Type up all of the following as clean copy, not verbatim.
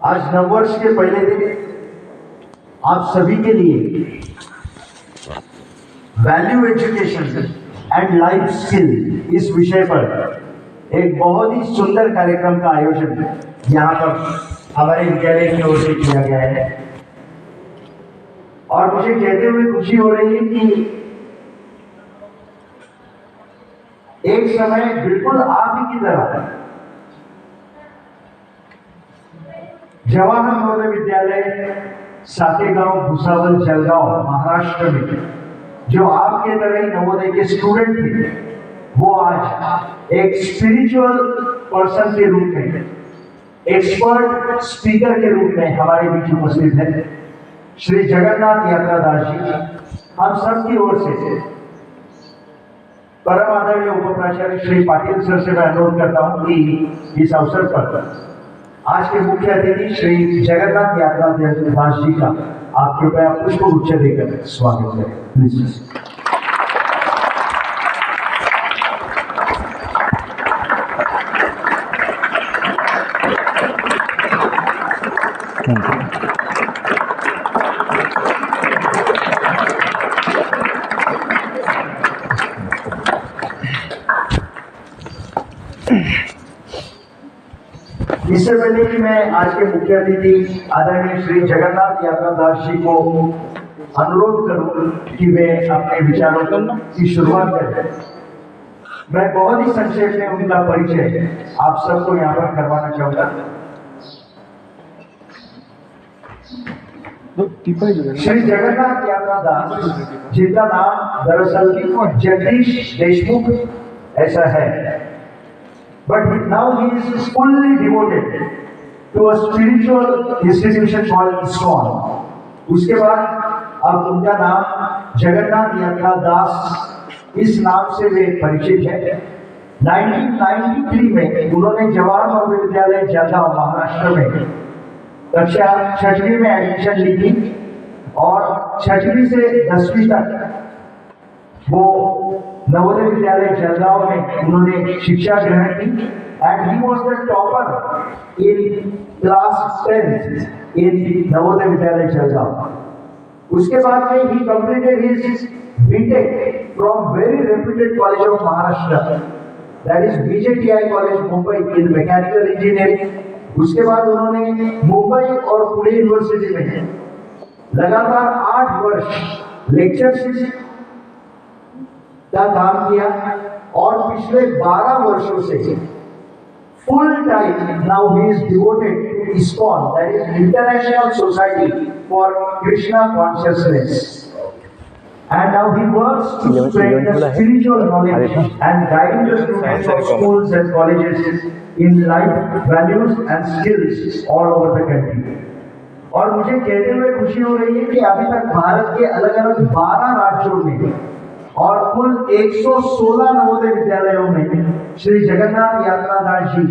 आज नववर्ष के पहले दिन आप सभी के लिए value education and life skill इस विषय पर एक बहुत ही सुंदर कार्यक्रम का आयोजन यहाँ पर हमारे विद्यालय की ओर से किया गया है। और मुझे कहते हुए खुशी हो रही है कि एक समय बिल्कुल आप ही की तरह जवाहर नवोदय विद्यालय सातेगांव भुसावल जलगांव महाराष्ट्र में जो आपके तरह ही नवोदय के स्टूडेंट थे, वो आज एक स्पिरिचुअल पर्सन के रूप में, एक्सपर्ट स्पीकर के रूप में हमारे बीच उपस्थित है। श्री जगन्नाथ यात्रादास जी, हम सब की ओर से परम आदरणीय उप प्राचार्य श्री पाटिल सर से मैं अनुरोध करता हूं कि इस अवसर पर आज के मुख्य अतिथि श्री जगन्नाथ यात्रादास जी का आप कृपया पुष्प गुच्छ देकर स्वागत करें। प्लीज। इससे पहले कि मैं आज के मुख्य अतिथि आदरणीय श्री जगन्नाथ यात्रादास जी को अनुरोध करूं कि वे अपने विचारों की शुरुआत करें, मैं बहुत ही संक्षेप में उनका परिचय आप सबको यहाँ पर करवाना चाहूंगा। श्री जगन्नाथ यात्रादास जिनका नाम दरअसल जगदीश देशमुख ऐसा है, but now he is fully devoted to a spiritual institution called ISKCON. उसके बाद अब उनका नाम जगन्नाथ यात्रादास इस नाम से वे परिचित है। 1993 में उन्होंने जवाहर नवोदय विद्यालय जलगांव महाराष्ट्र में कक्षा 6वीं में एडमिशन ली थी और 6वीं से 10वीं तक वो नवोदय विद्यालय जलगांव में उन्होंने शिक्षा ग्रहण की and he was the topper in class 10th in Navodaya Vidyalaya Jalgaon. उसके बाद में he completed his BTech from very reputed college of Maharashtra, that is VJTI college Mumbai in mechanical engineering. उसके बाद उन्होंने मुंबई और पुणे यूनिवर्सिटी में लगातार 8 वर्ष लेक्चरशिप का काम किया और पिछले 12 वर्षों से full time now he is devoted to ISKCON, that is international society for Krishna consciousness, and now he works to spread the spiritual knowledge and guide the students of schools and colleges in life values and skills all over the country. और मुझे कहते हुए खुशी हो रही है कि अभी तक भारत के अलग अलग 12 राज्यों में और कुल 116 नवोदय विद्यालयों में श्री जगन्नाथ यात्रादास जी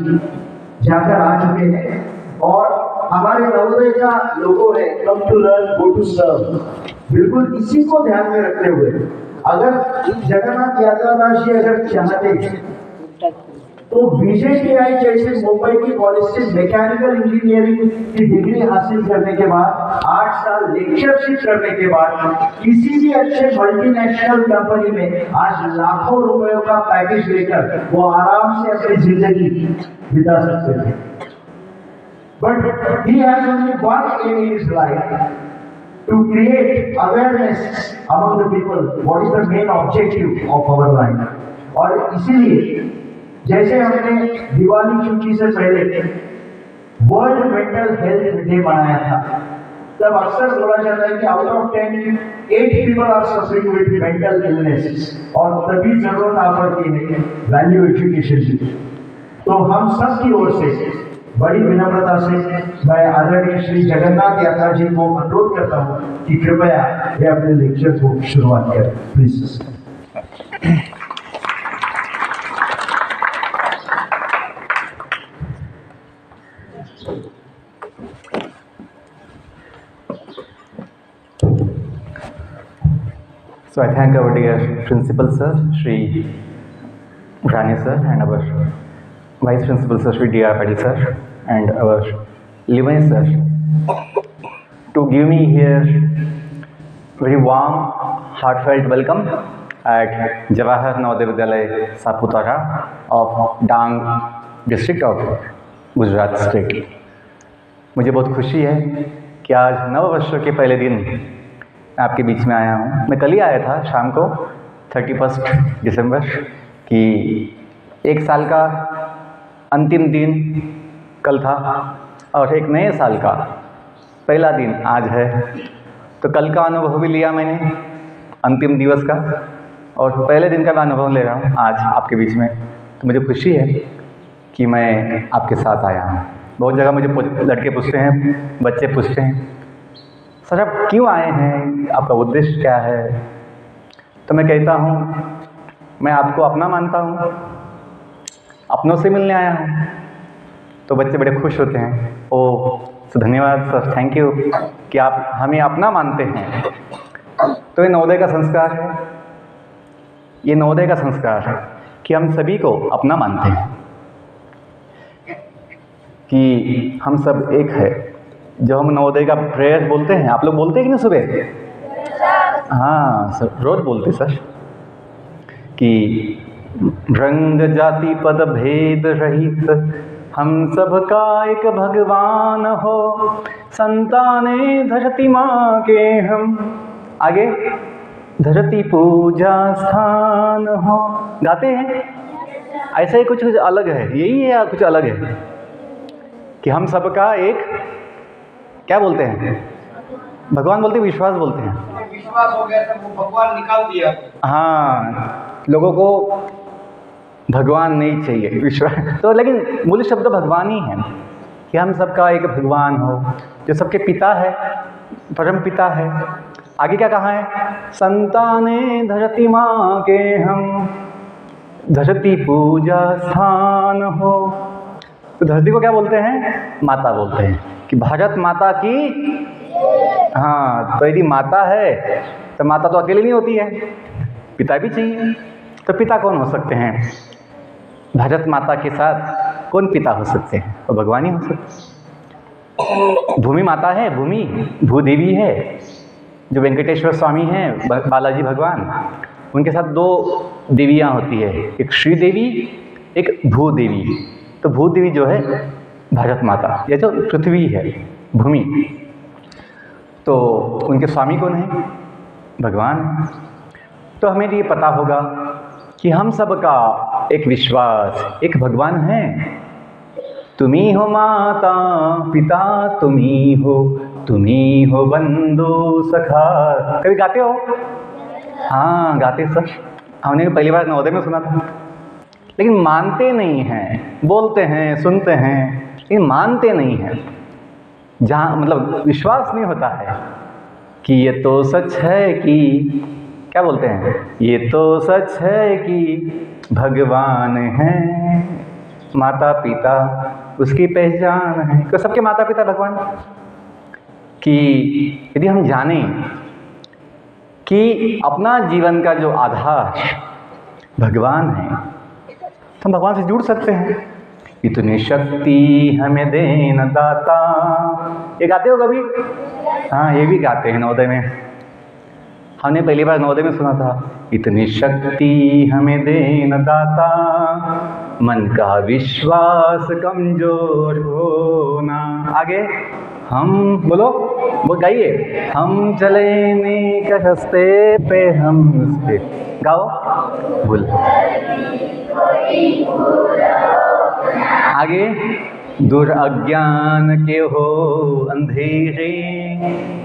जाकर आ चुके हैं। और हमारे नवोदय का लोगो है come to learn go to serve. बिल्कुल इसी को ध्यान में रखते हुए अगर जगन्नाथ यात्रादास जी अगर चाहते तो बीजेटीआई जैसे मुंबई की कॉलेज से मैकेनिकल इंजीनियरिंग की डिग्री हासिल करने के बाद 8 साल लेक्चरशिप करने के बाद किसी भी अच्छे मल्टीनेशनल कंपनी में आज लाखों रुपयों का पैकेज लेकर वो आराम से अपनी जिंदगी बिता सकते थे। But he has only one aim in his life, to create awareness among the people what is the main objective of our life। और इसीलिए जैसे हमने दिवाली छुट्टी से पहले वर्ल्ड मेंटल हेल्थ डे मनाया था, तब अक्सर बोला जाता है कि out of 10 8 people are suffering with mental illness, और तभी जरूरत आ पड़ती है वैल्यू एजुकेशन की। तो हम सब की ओर से बड़ी विनम्रता से मैं आदरणीय श्री जगन्नाथ यात्रा जी को अनुरोध करता हूँ कि कृपया वे अपने लेक्चर को शुरुआत करें। Please. So I thank our dear principal sir, Shri Rani sir, and our vice principal sir, Shri D.R. Patil sir, and our Levi sir to give me here very warm, heartfelt welcome at Jawahar Navodaya Vidyalaya Saputara of Dang district of Gujarat state. मुझे बहुत खुशी है कि आज नव वर्ष के पहले दिन मैं आपके बीच में आया हूँ। मैं कल ही आया था शाम को 31 दिसंबर की, एक साल का अंतिम दिन कल था और एक नए साल का पहला दिन आज है। तो कल का अनुभव भी लिया मैंने अंतिम दिवस का, और पहले दिन का मैं अनुभव ले रहा हूँ आज आपके बीच में। तो मुझे खुशी है कि मैं आपके साथ आया हूँ। बहुत जगह मुझे लड़के पूछते हैं, बच्चे पूछते हैं, सर आप क्यों आए हैं, आपका उद्देश्य क्या है? तो मैं कहता हूँ मैं आपको अपना मानता हूँ, अपनों से मिलने आया हूँ। तो बच्चे बड़े खुश होते हैं। ओह तो धन्यवाद सर, थैंक यू कि आप हमें अपना मानते हैं। तो ये नवोदय का संस्कार है, ये नवोदय का संस्कार है कि हम सभी को अपना मानते हैं, कि हम सब एक है। जो हम नवोदय का प्रेयर बोलते हैं, आप लोग बोलते हैं कि नहीं सुबह? हाँ सर, रोज बोलते सर, कि रंग जाति पद भेद रहित हम सब का एक भगवान हो, संताने धरती माँ के हम, आगे धरती पूजा स्थान हो। गाते हैं ऐसा ही, कुछ अलग है, यही है या कुछ अलग है कि हम सबका एक, क्या बोलते हैं, भगवान बोलते हैं, विश्वास बोलते हैं। विश्वास हो गया था, वो भगवान निकाल दिया। हाँ, लोगों को भगवान नहीं चाहिए, विश्वास। तो लेकिन मूल शब्द भगवान ही है कि हम सबका एक भगवान हो, जो सबके पिता है, परम पिता है। आगे क्या कहा है? संताने धरती माँ के हम, धरती पूजा स्थान हो। तो धरती को क्या बोलते हैं? माता बोलते हैं, कि भारत माता की। हाँ, तो यदि माता है तो माता तो अकेली नहीं होती है, पिता भी चाहिए। तो पिता कौन हो सकते हैं? भारत माता के साथ कौन पिता हो सकते हैं? तो भगवान ही हो सकते। भूमि माता है, भूमि भूदेवी है, जो वेंकटेश्वर स्वामी हैं, बालाजी भगवान, उनके साथ दो देवियाँ होती है, एक श्री देवी, एक भूदेवी। तो भूदेवी जो है भारत माता, ये जो पृथ्वी है, भूमि, तो उनके स्वामी कौन है? भगवान। तो हमें ये पता होगा कि हम सब का एक विश्वास, एक भगवान है। तुम्ही हो माता पिता, तुम्ही हो बंधु सखा। कभी गाते हो? हाँ गाते सर, हमने पहली बार नवोदय में सुना था। लेकिन मानते नहीं हैं, बोलते हैं, सुनते हैं, लेकिन मानते नहीं हैं। जहाँ मतलब विश्वास नहीं होता है कि ये तो सच है कि, क्या बोलते हैं, ये तो सच है कि भगवान है, माता पिता उसकी पहचान है। तो सबके माता पिता भगवान। कि यदि हम जानें कि अपना जीवन का जो आधार भगवान है, तो हम भगवान से जुड़ सकते हैं। इतनी शक्ति हमें देना दाता, ये गाते हो कभी? हाँ, ये भी गाते हैं नवोदय में। हमने पहली बार नवोदय में सुना था, इतनी शक्ति हमें देना दाता, मन का विश्वास कमजोर होना। आगे हम बोलो, वो गाइए। हम चले नेक रास्ते पे, हम से गाओ, बोल। आगे, दूर अज्ञान के हो अंधेरे,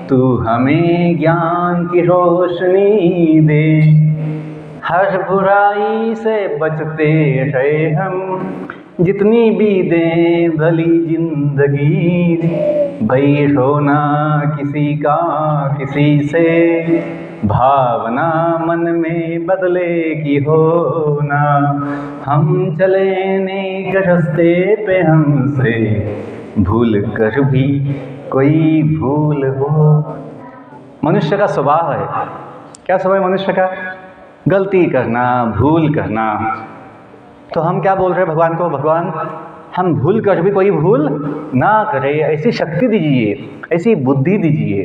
तू हमें ज्ञान की रोशनी दे। हर बुराई से बचते रहे हम, जितनी भी दें भली जिंदगी। बैर होना किसी का किसी से, भावना मन में बदलेगी होना। हम चले नेक रास्ते पे, हमसे भूल कर भी कोई भूल हो। मनुष्य का स्वभाव है, क्या स्वभाव है मनुष्य का? गलती करना, भूल करना। तो हम क्या बोल रहे हैं भगवान को? भगवान हम भूल कर भी कोई भूल ना करे, ऐसी शक्ति दीजिए, ऐसी बुद्धि दीजिए,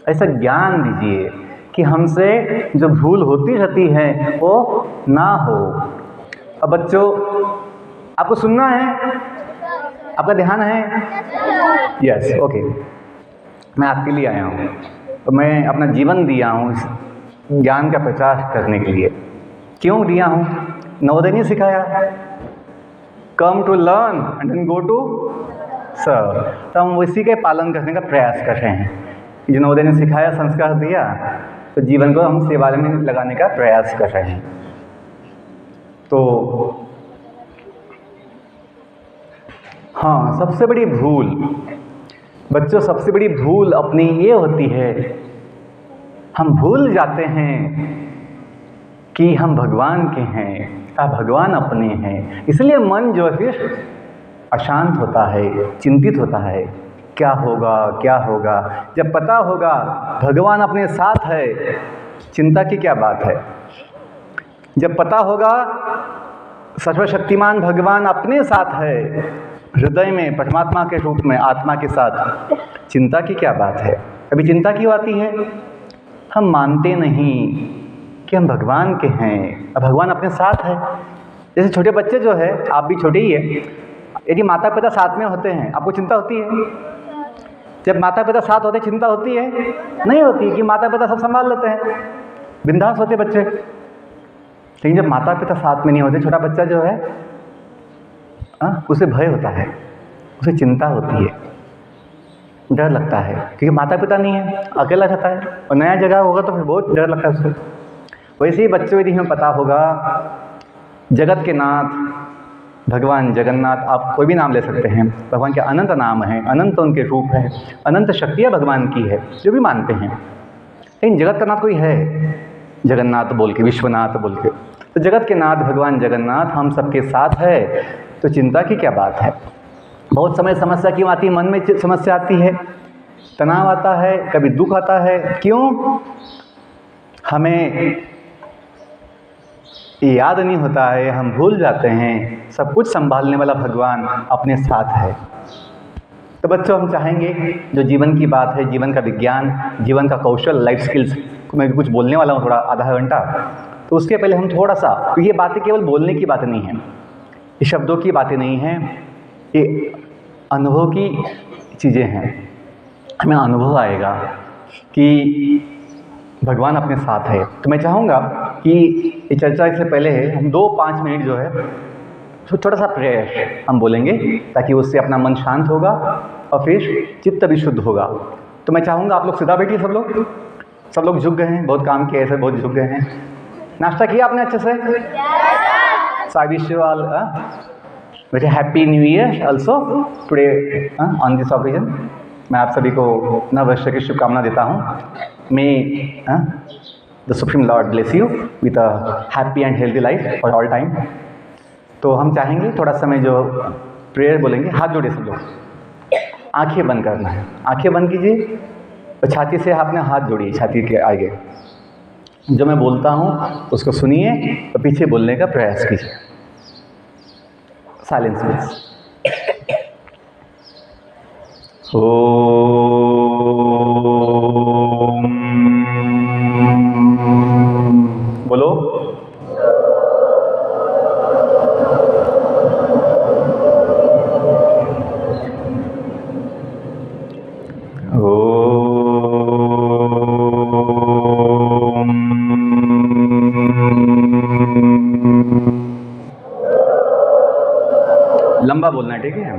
ऐसा ज्ञान दीजिए कि हमसे जो भूल होती रहती है वो ना हो। अब बच्चों, आपको सुनना है? आपका ध्यान है? Yes, okay. मैं आपके लिए आया हूँ, तो मैं अपना जीवन दिया हूँ इस ज्ञान का प्रचार करने के लिए। क्यों दिया हूँ? नवोदय ने सिखाया, come to learn and then go to serve. तो हम उसी के पालन करने का प्रयास कर रहे हैं। जो नवोदय ने सिखाया, संस्कार दिया, तो जीवन को हम सेवा में लगाने का प्रयास कर रहे हैं। तो हाँ, सबसे बड़ी भूल बच्चों, सबसे बड़ी भूल अपनी ये होती है, हम भूल जाते हैं कि हम भगवान के हैं, भगवान अपने हैं। इसलिए मन जो है फिर अशांत होता है, चिंतित होता है, क्या होगा क्या होगा। जब पता होगा भगवान अपने साथ है, चिंता की क्या बात है। जब पता होगा सर्वशक्तिमान भगवान अपने साथ है, हृदय में परमात्मा के रूप में आत्मा के साथ, चिंता की क्या बात है। अभी चिंता क्यों आती है? हम मानते नहीं कि हम भगवान के हैं और भगवान अपने साथ है। जैसे छोटे बच्चे जो है, आप भी छोटे ही है, यदि माता पिता साथ में होते हैं, आपको चिंता होती है? जब माता पिता साथ होते चिंता होती है? नहीं होती, कि माता पिता सब संभाल लेते हैं, बिंदास होते बच्चे। लेकिन जब माता पिता साथ में नहीं होते, छोटा बच्चा जो है उसे भय होता है, उसे चिंता होती है, डर लगता है, क्योंकि माता पिता नहीं है, अकेला रहता है, और नया जगह होगा तो फिर बहुत डर लगता है उसको। वैसे ही बच्चों, यदि हमें पता होगा जगत के नाथ भगवान जगन्नाथ, आप कोई भी नाम ले सकते हैं, भगवान के अनंत नाम हैं, अनंत उनके रूप हैं, अनंत शक्तियाँ भगवान की है, जो भी मानते हैं। लेकिन जगत का नाथ कोई है, जगन्नाथ बोल के, विश्वनाथ बोल के, तो जगत के नाथ भगवान जगन्नाथ हम सबके साथ है, तो चिंता की क्या बात है। बहुत समय समस्या क्यों आती है? मन में समस्या आती है, तनाव आता है, कभी दुख आता है। क्यों? हमें याद नहीं होता है, हम भूल जाते हैं सब कुछ संभालने वाला भगवान अपने साथ है। तो बच्चों, हम चाहेंगे जो जीवन की बात है, जीवन का विज्ञान, जीवन का कौशल, लाइफ स्किल्स, मैं कुछ बोलने वाला हूँ थोड़ा आधा घंटा, तो उसके पहले हम थोड़ा सा, तो ये बातें केवल बोलने की बातें नहीं हैं, ये शब्दों की बातें नहीं हैं, ये अनुभव की चीज़ें हैं। हमें अनुभव आएगा कि भगवान अपने साथ है। तो मैं चाहूँगा कि ये चर्चा से पहले हम 2-5 मिनट जो है छोटा सा प्रेयर हम बोलेंगे, ताकि उससे अपना मन शांत होगा और फिर चित्त भी शुद्ध होगा। तो मैं चाहूँगा आप लोग सीधा बैठिए, सब लोग झुक गए हैं, बहुत काम किया ऐसे, बहुत झुक गए हैं। नाश्ता किया आपने अच्छे से? So I wish you all a very happy new year also today on this occasion. मैं आप सभी को नव वर्ष की शुभकामना देता हूँ। May the Supreme Lord bless you with a happy and healthy life for all time. तो हम चाहेंगे थोड़ा समय जो प्रेयर बोलेंगे, हाथ जोड़े सब लोग, आंखें बंद करना है, आंखें बंद कीजिए और छाती से आपने हाथ जोड़िए, छाती के आगे। जो मैं बोलता हूँ उसको सुनिए और पीछे बोलने का प्रयास कीजिए। Silence please. बोलो। लंबा बोलना है, ठीक है?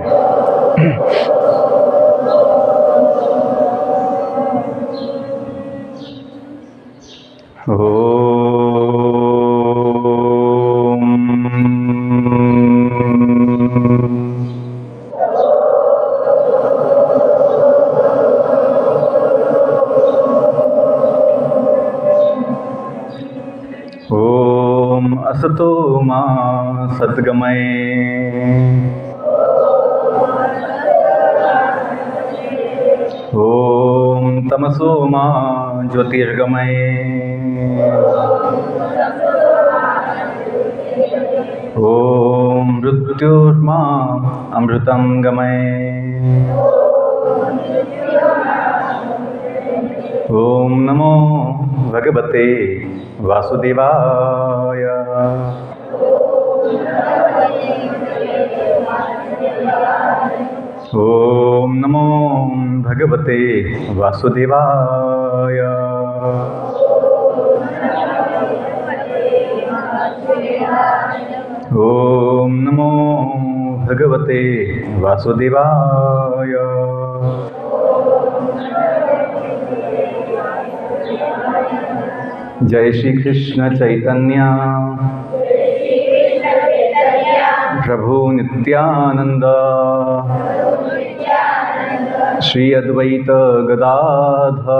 ओम असतो मा सद्गमय ओम तमसो मा ज्योतिर्गमय ओम मृत्युर्मा अमृतं गमय। ॐ नमो भगवते वासुदेवाय। ॐ नमो भगवते वासुदेवाय। ॐ नमो भगवते वासुदेवाय। जय श्री कृष्ण चैतन्य प्रभु नित्यानंद श्री अद्वैत गदाधर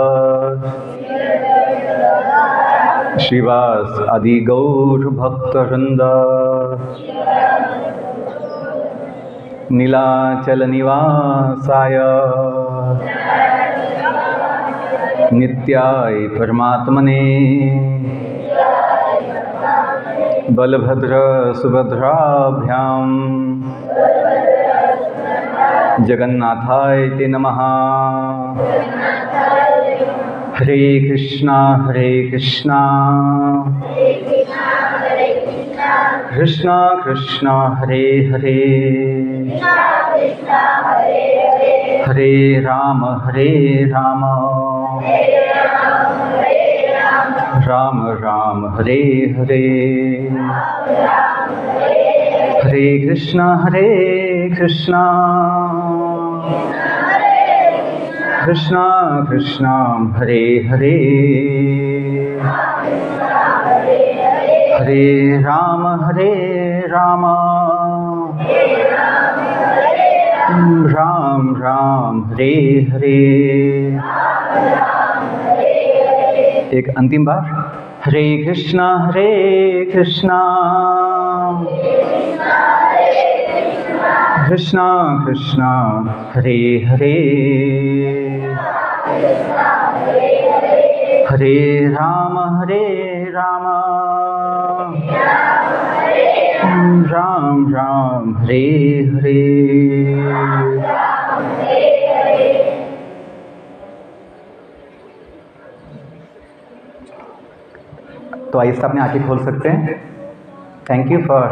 श्रीवास आदि गौर भक्तवृंद नीलाचल निवासाय नित्याय परमात्मने बलभद्र सुभद्राभ्यां जगन्नाथाय ते नमः। हरे कृष्णा कृष्णा कृष्णा हरे हरे हरे राम राम राम हरे हरे। हरे कृष्णा कृष्णा कृष्णा हरे हरे हरे राम राम राम हरे हरे। एक अंतिम बार हरे कृष्णा कृष्णा कृष्णा हरे हरे हरे राम राम राम हरे हरे। तो आइए अपने आंखें खोल सकते हैं। Thank you for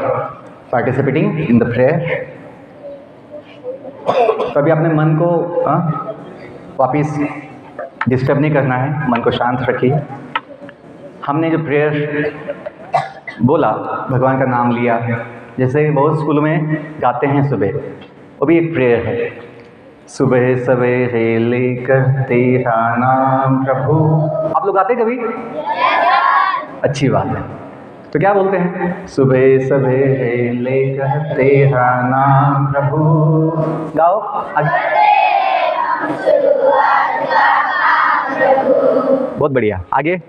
participating in the prayer. तो अभी अपने मन को वापिस डिस्टर्ब नहीं करना है, मन को शांत रखिए। हमने जो प्रेयर बोला, भगवान का नाम लिया, जैसे बहुत स्कूल में गाते हैं सुबह, वो भी एक प्रेयर है। सुबह सवेरे लेकर तेरा नाम प्रभु। आप लोग गाते कभी? अच्छी बात है। तो क्या बोलते हैं? सुबह सवेरे लेकर तेरा नाम प्रभु। गाओ बहुत बढ़िया। आगे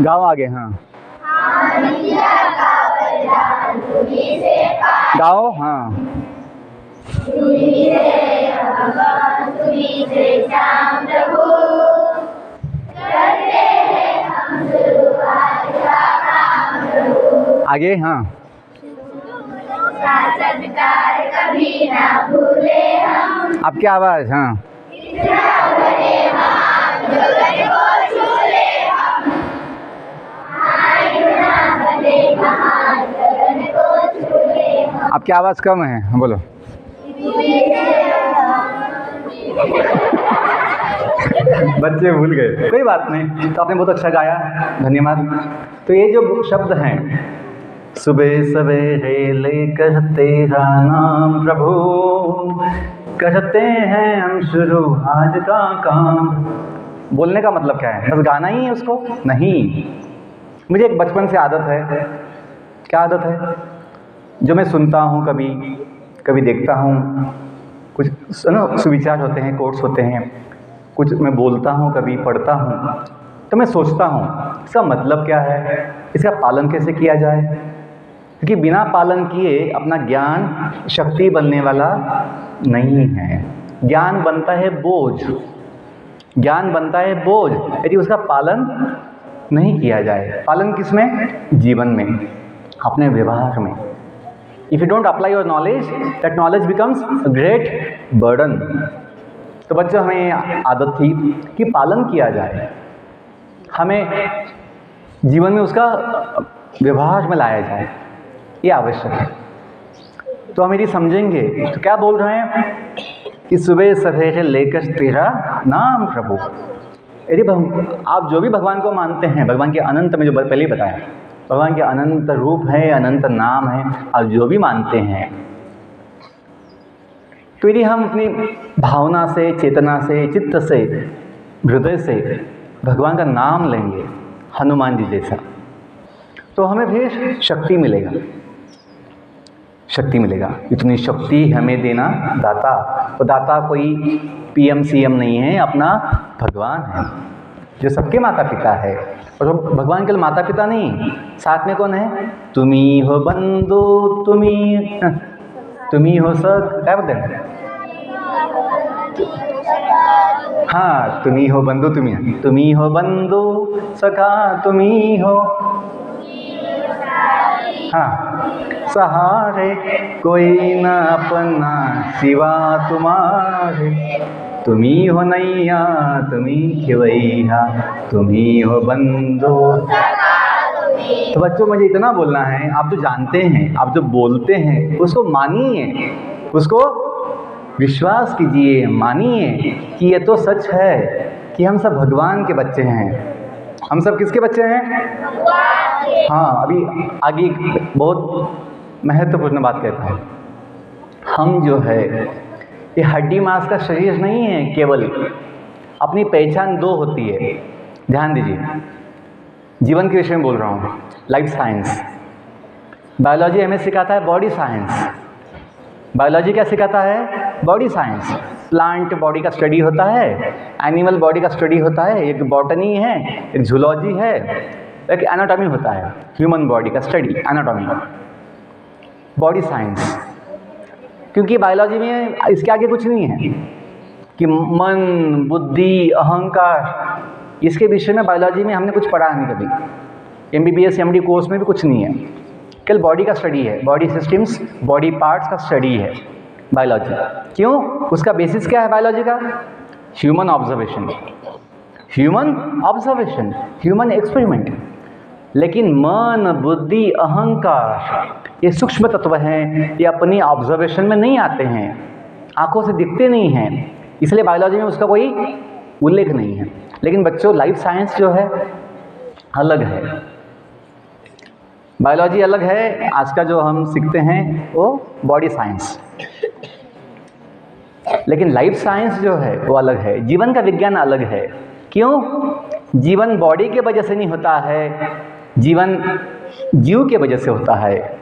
गाओ आगे। हाँ गाओ। हाँ आगे। हाँ कभी ना भूले हम। आपकी आवाज। हाँ आपकी आवाज कम है, बोलो। बच्चे भूल गए, कोई बात नहीं। तो आपने बहुत अच्छा गाया, धन्यवाद। तो ये जो शब्द हैं, सुबह सवेरे लेकर तेरा नाम प्रभु, करते हैं हम शुरू आज का काम। बोलने का मतलब क्या है? बस गाना ही है उसको? नहीं। मुझे एक बचपन से आदत है। क्या आदत है? जो मैं सुनता हूँ, कभी देखता हूँ, कुछ सुविचार होते हैं, कोट्स होते हैं, कुछ मैं बोलता हूँ, कभी पढ़ता हूँ, तो मैं सोचता हूँ इसका मतलब क्या है, इसका पालन कैसे किया जाए। क्योंकि बिना पालन किए अपना ज्ञान शक्ति बनने वाला नहीं है। ज्ञान बनता है बोझ। ज्ञान बनता है बोझ यदि उसका पालन नहीं किया जाए। पालन किसमें? जीवन में, अपने व्यवहार में। If you don't apply your knowledge, that knowledge becomes a great burden. तो बच्चों, हमें आदत थी कि पालन किया जाए, हमें जीवन में उसका व्यवहार में लाया जाए, ये आवश्यक है। तो हम यदि समझेंगे तो क्या बोल रहे हैं कि सुबह सवेरे लेकर तेरा नाम प्रभु। यदि आप जो भी भगवान को मानते हैं, भगवान के अनंत में जो पहले ही बताया, भगवान के अनंत रूप है, अनंत नाम है, आप जो भी मानते हैं, तो यदि हम अपनी भावना से, चेतना से, चित्त से, हृदय से भगवान का नाम लेंगे, हनुमान जी जैसा, तो हमें फिर शक्ति मिलेगा, शक्ति मिलेगा। इतनी शक्ति हमें देना दाता। तो दाता कोई पीएम सीएम नहीं है, अपना भगवान है जो सबके माता पिता है। और वो भगवान के लिए माता पिता नहीं, साथ में कौन है? तुम्ही हो बंधु, तुम्ही हो सख, क्या बोलते हैं? हाँ, तुम्ही हो बंधु, तुम्ही हो बंधु सखा, तुम्ही हो, हाँ, सहारे कोई न अपना सिवा तुम्हारे, तुम्ही हो नैया, तुम्ही खिवैया, तुम्ही हो बंधु। तो बच्चों, मुझे इतना बोलना है, आप जो जानते हैं, आप जो बोलते हैं, उसको मानिए, उसको विश्वास कीजिए, मानिए कि ये तो सच है कि हम सब भगवान के बच्चे हैं। हम सब किसके बच्चे हैं? हाँ, अभी आगे एक बहुत महत्वपूर्ण बात कहता हूँ। हम जो है, ये हड्डी मांस का शरीर नहीं है केवल। अपनी पहचान दो होती है, ध्यान दीजिए। जीवन के विषय में बोल रहा हूँ, लाइफ साइंस। बायोलॉजी हमें सिखाता है बॉडी साइंस। बायोलॉजी क्या सिखाता है? Body science. प्लांट बॉडी का स्टडी होता है, एनिमल बॉडी का स्टडी होता है, एक बॉटनी है, एक जूलॉजी है, एक एनाटॉमी होता है, ह्यूमन बॉडी का स्टडी, एनाटॉमी, बॉडी साइंस। क्योंकि बायोलॉजी में इसके आगे कुछ नहीं है कि मन, बुद्धि, अहंकार, इसके विषय में बायोलॉजी में हमने कुछ पढ़ा नहीं कभी। MBBS MD कोर्स में भी कुछ नहीं है, केवल बॉडी का स्टडी है, बॉडी सिस्टम्स, बॉडी पार्ट्स का स्टडी है बायोलॉजी। क्यों? उसका बेसिस क्या है बायोलॉजी का? Human observation, human observation, human experiment. लेकिन मन, बुद्धि, अहंकार, ये सूक्ष्म तत्व हैं, ये अपनी ऑब्जर्वेशन में नहीं आते हैं, आंखों से दिखते नहीं हैं, इसलिए बायोलॉजी में उसका कोई उल्लेख नहीं है। लेकिन बच्चों, लाइफ साइंस जो है अलग है, बायोलॉजी अलग है। आज का जो हम सीखते हैं वो बॉडी साइंस, लेकिन लाइफ साइंस जो है वो अलग है। जीवन का विज्ञान अलग है। क्यों? जीवन बॉडी के वजह से नहीं होता है, जीवन जीव के वजह से होता है।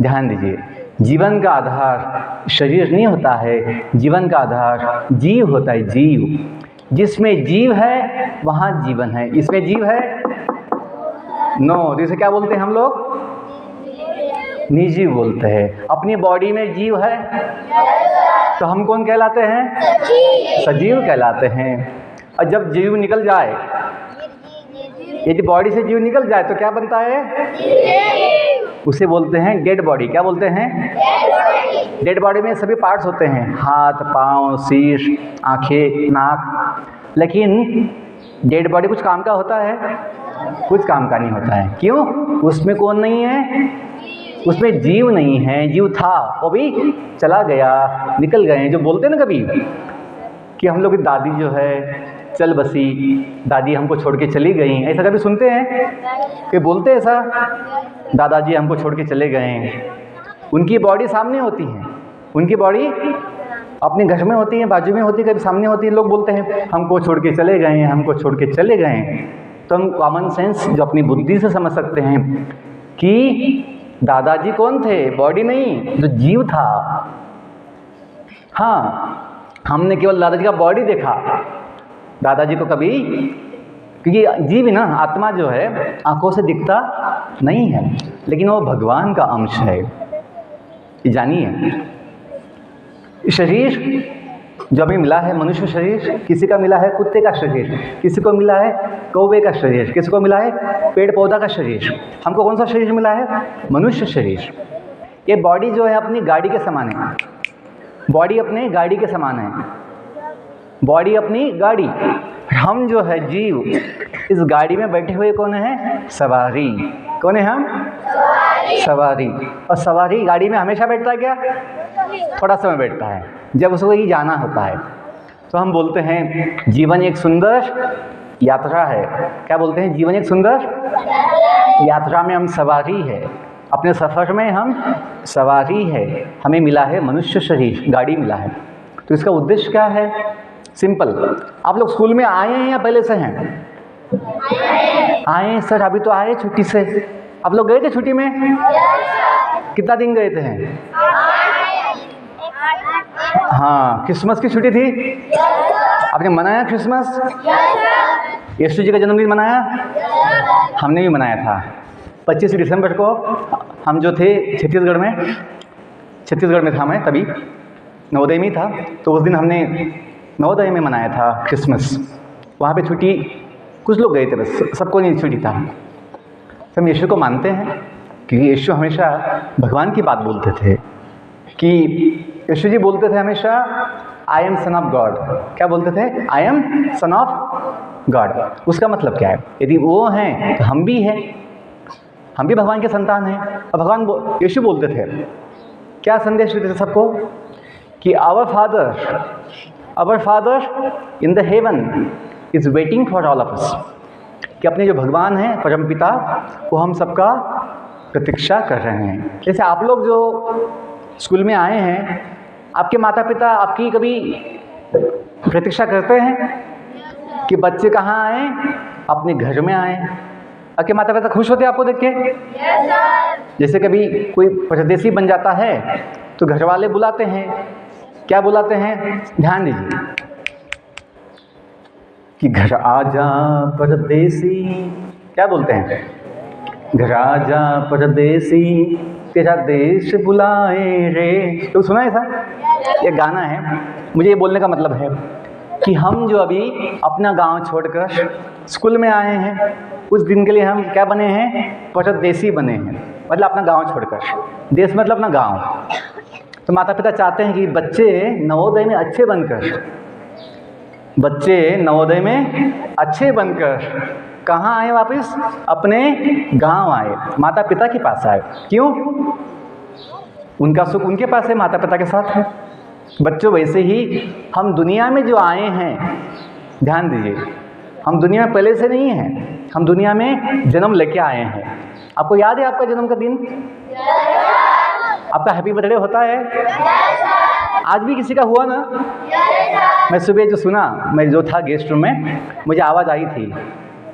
ध्यान दीजिए, जीवन का आधार शरीर नहीं होता है, जीवन का आधार जीव होता है। जीव, जिसमें जीव है वहाँ जीवन है। इसमें जीव है? नो, जिसे क्या बोलते हैं हम लोग? निर्जीव बोलते हैं। अपनी बॉडी में जीव है तो हम कौन कहलाते हैं? सजीव कहलाते हैं। और जब जीव निकल जाए, यदि बॉडी से जीव निकल जाए तो क्या बनता है? उसे बोलते हैं डेड बॉडी। क्या बोलते हैं? डेड बॉडी में सभी पार्ट्स होते हैं, हाथ, पाँव, शीर्ष, आंखें, नाक। लेकिन डेड बॉडी कुछ काम का होता है? कुछ काम का नहीं होता है। क्यों? उसमें कौन नहीं है? उसमें जीव नहीं है। जीव था, वो भी चला गया, निकल गए। जो बोलते हैं ना कभी कि हम लोग की दादी जो है चल बसी, दादी हमको छोड़ के चली गई, ऐसा कभी सुनते हैं कि बोलते हैं ऐसा? दादाजी हमको छोड़ के चले गए। उनकी बॉडी सामने होती है, उनकी बॉडी अपने घर में होती है, बाजू में होती है, कभी सामने होती है। लोग बोलते हैं हमको छोड़ के चले गए, हमको छोड़ के चले गए। तो हम कॉमन सेंस जो अपनी बुद्धि से समझ सकते हैं कि दादाजी कौन थे? बॉडी नहीं, जो जीव था। हाँ, हमने केवल दादाजी का बॉडी देखा, दादाजी को कभी, क्योंकि जीव ना, आत्मा जो है आंखों से दिखता नहीं है, लेकिन वो भगवान का अंश है। ये जानिए, शरीर जो हमें मिला है मनुष्य शरीर, किसी का मिला है कुत्ते का शरीर, किसी को मिला है कौवे का शरीर, किसी को मिला है पेड़ पौधा का शरीर। हमको कौन सा शरीर मिला है? मनुष्य शरीर। ये बॉडी जो है अपनी गाड़ी के समान है, बॉडी अपने गाड़ी के समान है, बॉडी अपनी गाड़ी। हम जो है जीव, इस गाड़ी में बैठे हुए कौन है? सवारी। कौन है हम? सवारी। और सवारी गाड़ी में हमेशा बैठता है क्या? थोड़ा समय बैठता है, जब उसको ही जाना होता है। तो हम बोलते हैं जीवन एक सुंदर यात्रा है। क्या बोलते हैं? जीवन एक सुंदर यात्रा में हम सवारी है, अपने सफ़र में हम सवारी है। हमें मिला है मनुष्य शरीर, गाड़ी मिला है। तो इसका उद्देश्य क्या है? सिंपल। आप लोग स्कूल में आए हैं या पहले से हैं? आए हैं सर, अभी तो आए छुट्टी से। आप लोग गए थे छुट्टी में? कितना दिन गए थे? हाँ, क्रिसमस की छुट्टी थी। आपने मनाया क्रिसमस? यीशु जी का जन्मदिन मनाया? हमने भी मनाया था। 25 दिसंबर को हम जो थे छत्तीसगढ़ में था मैं, तभी नवोदय में था। तो उस दिन हमने नवोदय में मनाया था क्रिसमस। वहाँ पे छुट्टी, कुछ लोग गए थे बस, सबको नहीं छुट्टी था। हम यीशु को मानते हैं क्योंकि यीशु हमेशा भगवान की बात बोलते थे। कि यीशु जी बोलते थे हमेशा I am son of God. क्या बोलते थे? I am son of God. उसका मतलब क्या है? यदि वो हैं तो हम भी हैं, हम भी भगवान के संतान हैं। और भगवान यीशु बोलते थे, क्या संदेश देते थे सबको? कि our father in the heaven is waiting for all of us. कि अपने जो भगवान हैं, परमपिता, वो हम सबका प्रतीक्षा कर रहे हैं। जैसे आप लोग जो स्कूल में आए हैं, आपके माता पिता आपकी कभी प्रतीक्षा करते हैं कि बच्चे कहाँ आए? अपने घर में आए। आपके माता पिता खुश होते हैं आपको देख के? जैसे कभी कोई परदेसी बन जाता है तो घर वाले बुलाते हैं। क्या बुलाते हैं? ध्यान दीजिए कि घर आजा परदेसी। क्या बोलते हैं? घर आजा परदेसी, तेरा देश बुलाए रे। तो सुना है सर? ये गाना है। मुझे ये बोलने का मतलब है कि हम जो अभी अपना गांव छोड़कर स्कूल में आए हैं, उस दिन के लिए हम क्या बने हैं? परदेसी बने हैं। मतलब अपना गांव छोड़कर, देश मतलब अपना गांव। तो माता पिता चाहते हैं कि बच्चे नवोदय में अच्छे बनकर कहाँ आए? वापस अपने गांव आए, माता पिता के पास आए। क्यों? उनका सुख उनके पास है, माता पिता के साथ है। बच्चों, वैसे ही हम दुनिया में जो आए हैं, ध्यान दीजिए, हम दुनिया में पहले से नहीं हैं, हम दुनिया में जन्म लेके आए हैं। आपको याद है आपका जन्म का दिन? आपका हैप्पी बर्थडे होता है? आज भी किसी का हुआ ना? मैं सुबह जो सुना, मैं जो था गेस्ट रूम में, मुझे आवाज़ आई थी,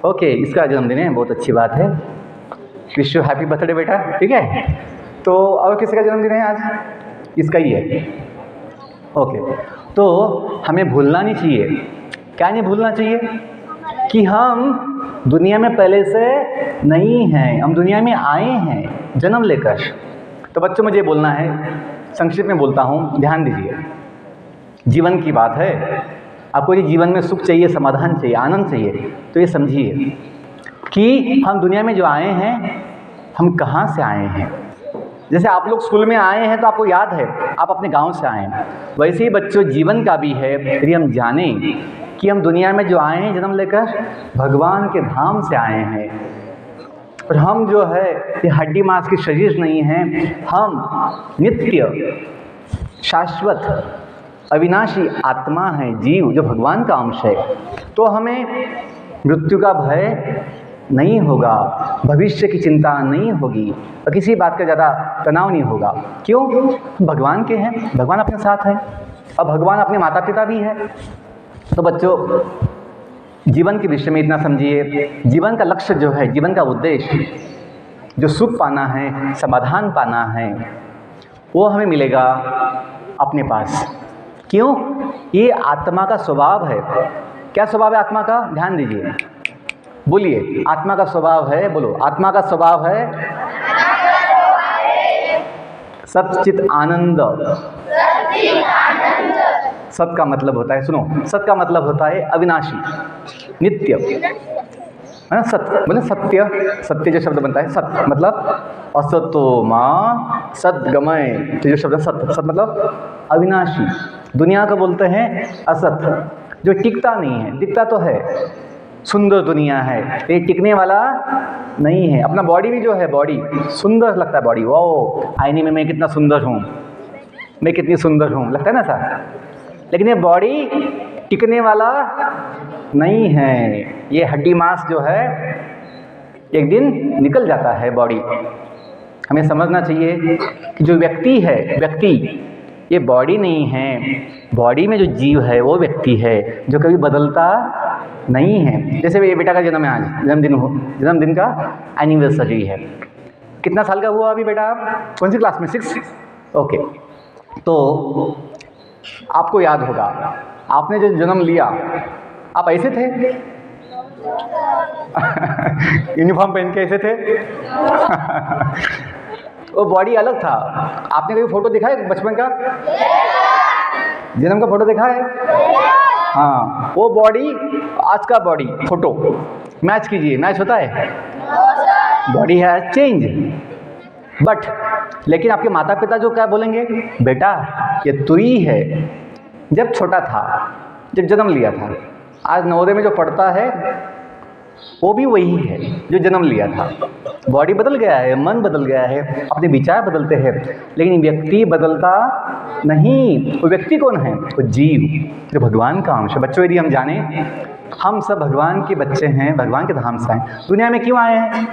ओके इसका जन्मदिन है, बहुत अच्छी बात है, विश यू हैप्पी बर्थडे बेटा। ठीक है, तो और किसी का जन्मदिन है आज? इसका ही है। ओके, तो हमें भूलना नहीं चाहिए। क्या नहीं भूलना चाहिए? कि हम दुनिया में पहले से नहीं हैं, हम दुनिया में आए हैं जन्म लेकर। तो बच्चों, मुझे बोलना है, संक्षिप्त में बोलता हूँ, ध्यान दीजिए। जीवन की बात है, आपको ये जीवन में सुख चाहिए, समाधान चाहिए, आनंद चाहिए, तो ये समझिए कि हम दुनिया में जो आए हैं, हम कहाँ से आए हैं। जैसे आप लोग स्कूल में आए हैं तो आपको याद है आप अपने गांव से आए हैं, वैसे ही बच्चों जीवन का भी है। यदि हम जानें कि हम दुनिया में जो आए हैं जन्म लेकर, भगवान के धाम से आए हैं, और हम जो है ये हड्डी मांस के शरीर नहीं हैं, हम नित्य शाश्वत अविनाशी आत्मा है, जीव जो भगवान का अंश है। तो हमें मृत्यु का भय नहीं होगा, भविष्य की चिंता नहीं होगी, और किसी बात का ज़्यादा तनाव नहीं होगा। क्यों? भगवान के हैं, भगवान अपने साथ है, और भगवान अपने माता पिता भी है। तो बच्चों, जीवन के विषय में इतना समझिए। जीवन का लक्ष्य जो है, जीवन का उद्देश्य, जो सुख पाना है, समाधान पाना है, वो हमें मिलेगा अपने पास। क्यों? ये आत्मा का स्वभाव है। क्या स्वभाव है आत्मा का? ध्यान दीजिए, बोलिए, आत्मा का स्वभाव है, बोलो, आत्मा का स्वभाव है सच्चित आनंद, सत का मतलब होता है, सुनो, सत का मतलब होता है अविनाशी, नित्य, है ना। सत मतलब सत्य, सत्य जो शब्द बनता है सत मतलब असतो माँ सदगमय, तो जो शब्द सत, सत मतलब अविनाशी। दुनिया को बोलते हैं असत, जो टिकता नहीं है, दिखता तो है, सुंदर दुनिया है, ये टिकने वाला नहीं है। अपना बॉडी भी जो है, बॉडी सुंदर लगता है, बॉडी वो आईने में मैं कितना सुंदर हूँ, मैं कितनी सुंदर हूँ, लगता है ना सर, लेकिन ये बॉडी टिकने वाला नहीं है। ये हड्डी मांस जो है एक दिन निकल जाता है बॉडी। हमें समझना चाहिए कि जो व्यक्ति है, व्यक्ति ये बॉडी नहीं है, बॉडी में जो जीव है वो व्यक्ति है, जो कभी बदलता नहीं है। जैसे ये बेटा का जन्म है, आज जन्मदिन का एनिवर्सरी है। कितना साल का हुआ अभी बेटा आप? कौन सी क्लास में? 6? ओके। तो आपको याद होगा आपने जो जन्म लिया, आप ऐसे थे यूनिफॉर्म पहन के ऐसे थे वो बॉडी अलग था। आपने कभी फोटो देखा है बचपन का? जन्म का फोटो देखा है? हाँ, वो बॉडी आज का बॉडी फोटो मैच कीजिए, मैच होता है? बॉडी है चेंज, बट लेकिन आपके माता पिता जो क्या बोलेंगे, बेटा ये तू ही है जब छोटा था, जब जन्म लिया था। आज नवोदय में जो पढ़ता है वो भी वही है जो जन्म लिया था। बॉडी बदल गया है, मन बदल गया है, अपने विचार बदलते हैं, लेकिन व्यक्ति बदलता नहीं। वो व्यक्ति कौन है? वो जीव जो भगवान का अंश है। बच्चों, यदि हम जाने हम सब भगवान के बच्चे हैं, भगवान के धाम से आए। दुनिया में क्यों आए हैं?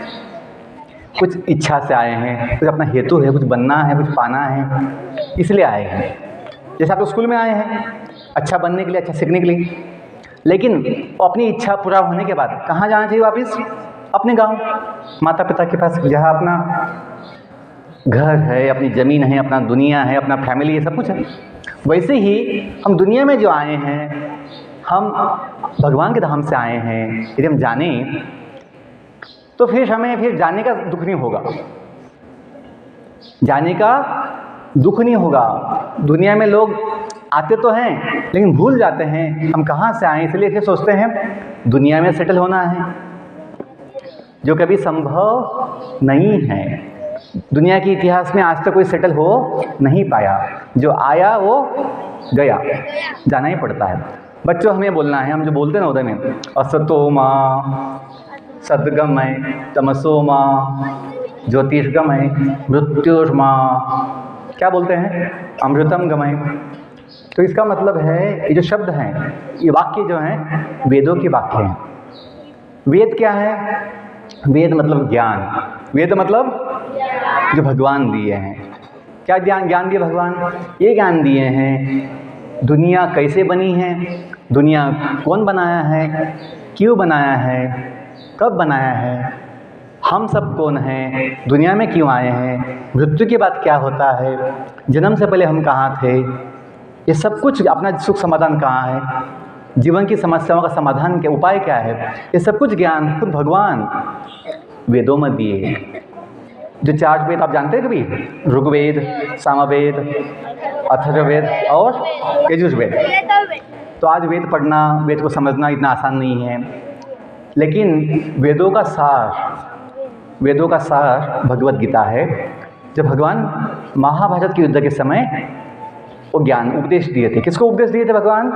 कुछ इच्छा से आए हैं, कुछ अपना हेतु है, कुछ बनना है, कुछ पाना है, इसलिए आए हैं। जैसे आप लोग स्कूल में आए हैं अच्छा बनने के लिए, अच्छा सीखने के लिए, लेकिन अपनी इच्छा पूरा होने के बाद कहाँ जाना चाहिए वापस? अपने गांव, माता पिता के पास, जहाँ अपना घर है, अपनी ज़मीन है, अपना दुनिया है, अपना फैमिली है, सब कुछ है। वैसे ही हम दुनिया में जो आए हैं, हम भगवान के धाम से आए हैं। यदि हम जाने तो फिर हमें फिर जाने का दुख नहीं होगा, जाने का दुख नहीं होगा। दुनिया में लोग आते तो हैं लेकिन भूल जाते हैं हम कहाँ से आए, इसलिए फिर सोचते हैं दुनिया में सेटल होना है, जो कभी संभव नहीं है। दुनिया के इतिहास में आज तक कोई सेटल हो नहीं पाया। जो आया वो गया, जाना ही पड़ता है। बच्चों, हमें बोलना है, हम जो बोलते हैं ना उदय में, असतो माँ सद्गमय तमसो माँ ज्योतिषगमय मृत्युर्मा, क्या बोलते हैं? अमृतम गमय। तो इसका मतलब है, ये जो शब्द हैं, ये वाक्य जो हैं वेदों के वाक्य हैं। वेद क्या है? वेद मतलब ज्ञान। वेद मतलब जो भगवान दिए हैं। क्या ज्ञान दिए भगवान? ये ज्ञान दिए हैं दुनिया कैसे बनी है, दुनिया कौन बनाया है, क्यों बनाया है, कब बनाया है, हम सब कौन हैं, दुनिया में क्यों आए हैं, मृत्यु के बाद क्या होता है, जन्म से पहले हम कहाँ थे, ये सब कुछ, अपना सुख समाधान कहाँ है, जीवन की समस्याओं का समाधान के उपाय क्या है, ये सब कुछ ज्ञान खुद भगवान वेदों में दिए हैं। जो 4 वेद आप जानते हैं कभी? ऋग्वेद, सामवेद, अथर्ववेद और यजुर्वेद। तो आज वेद पढ़ना, वेद को समझना इतना आसान नहीं है, लेकिन वेदों का सार भगवत गीता है। जब भगवान महाभारत के युद्ध के समय वो ज्ञान उपदेश दिए थे, किसको उपदेश दिए थे भगवान?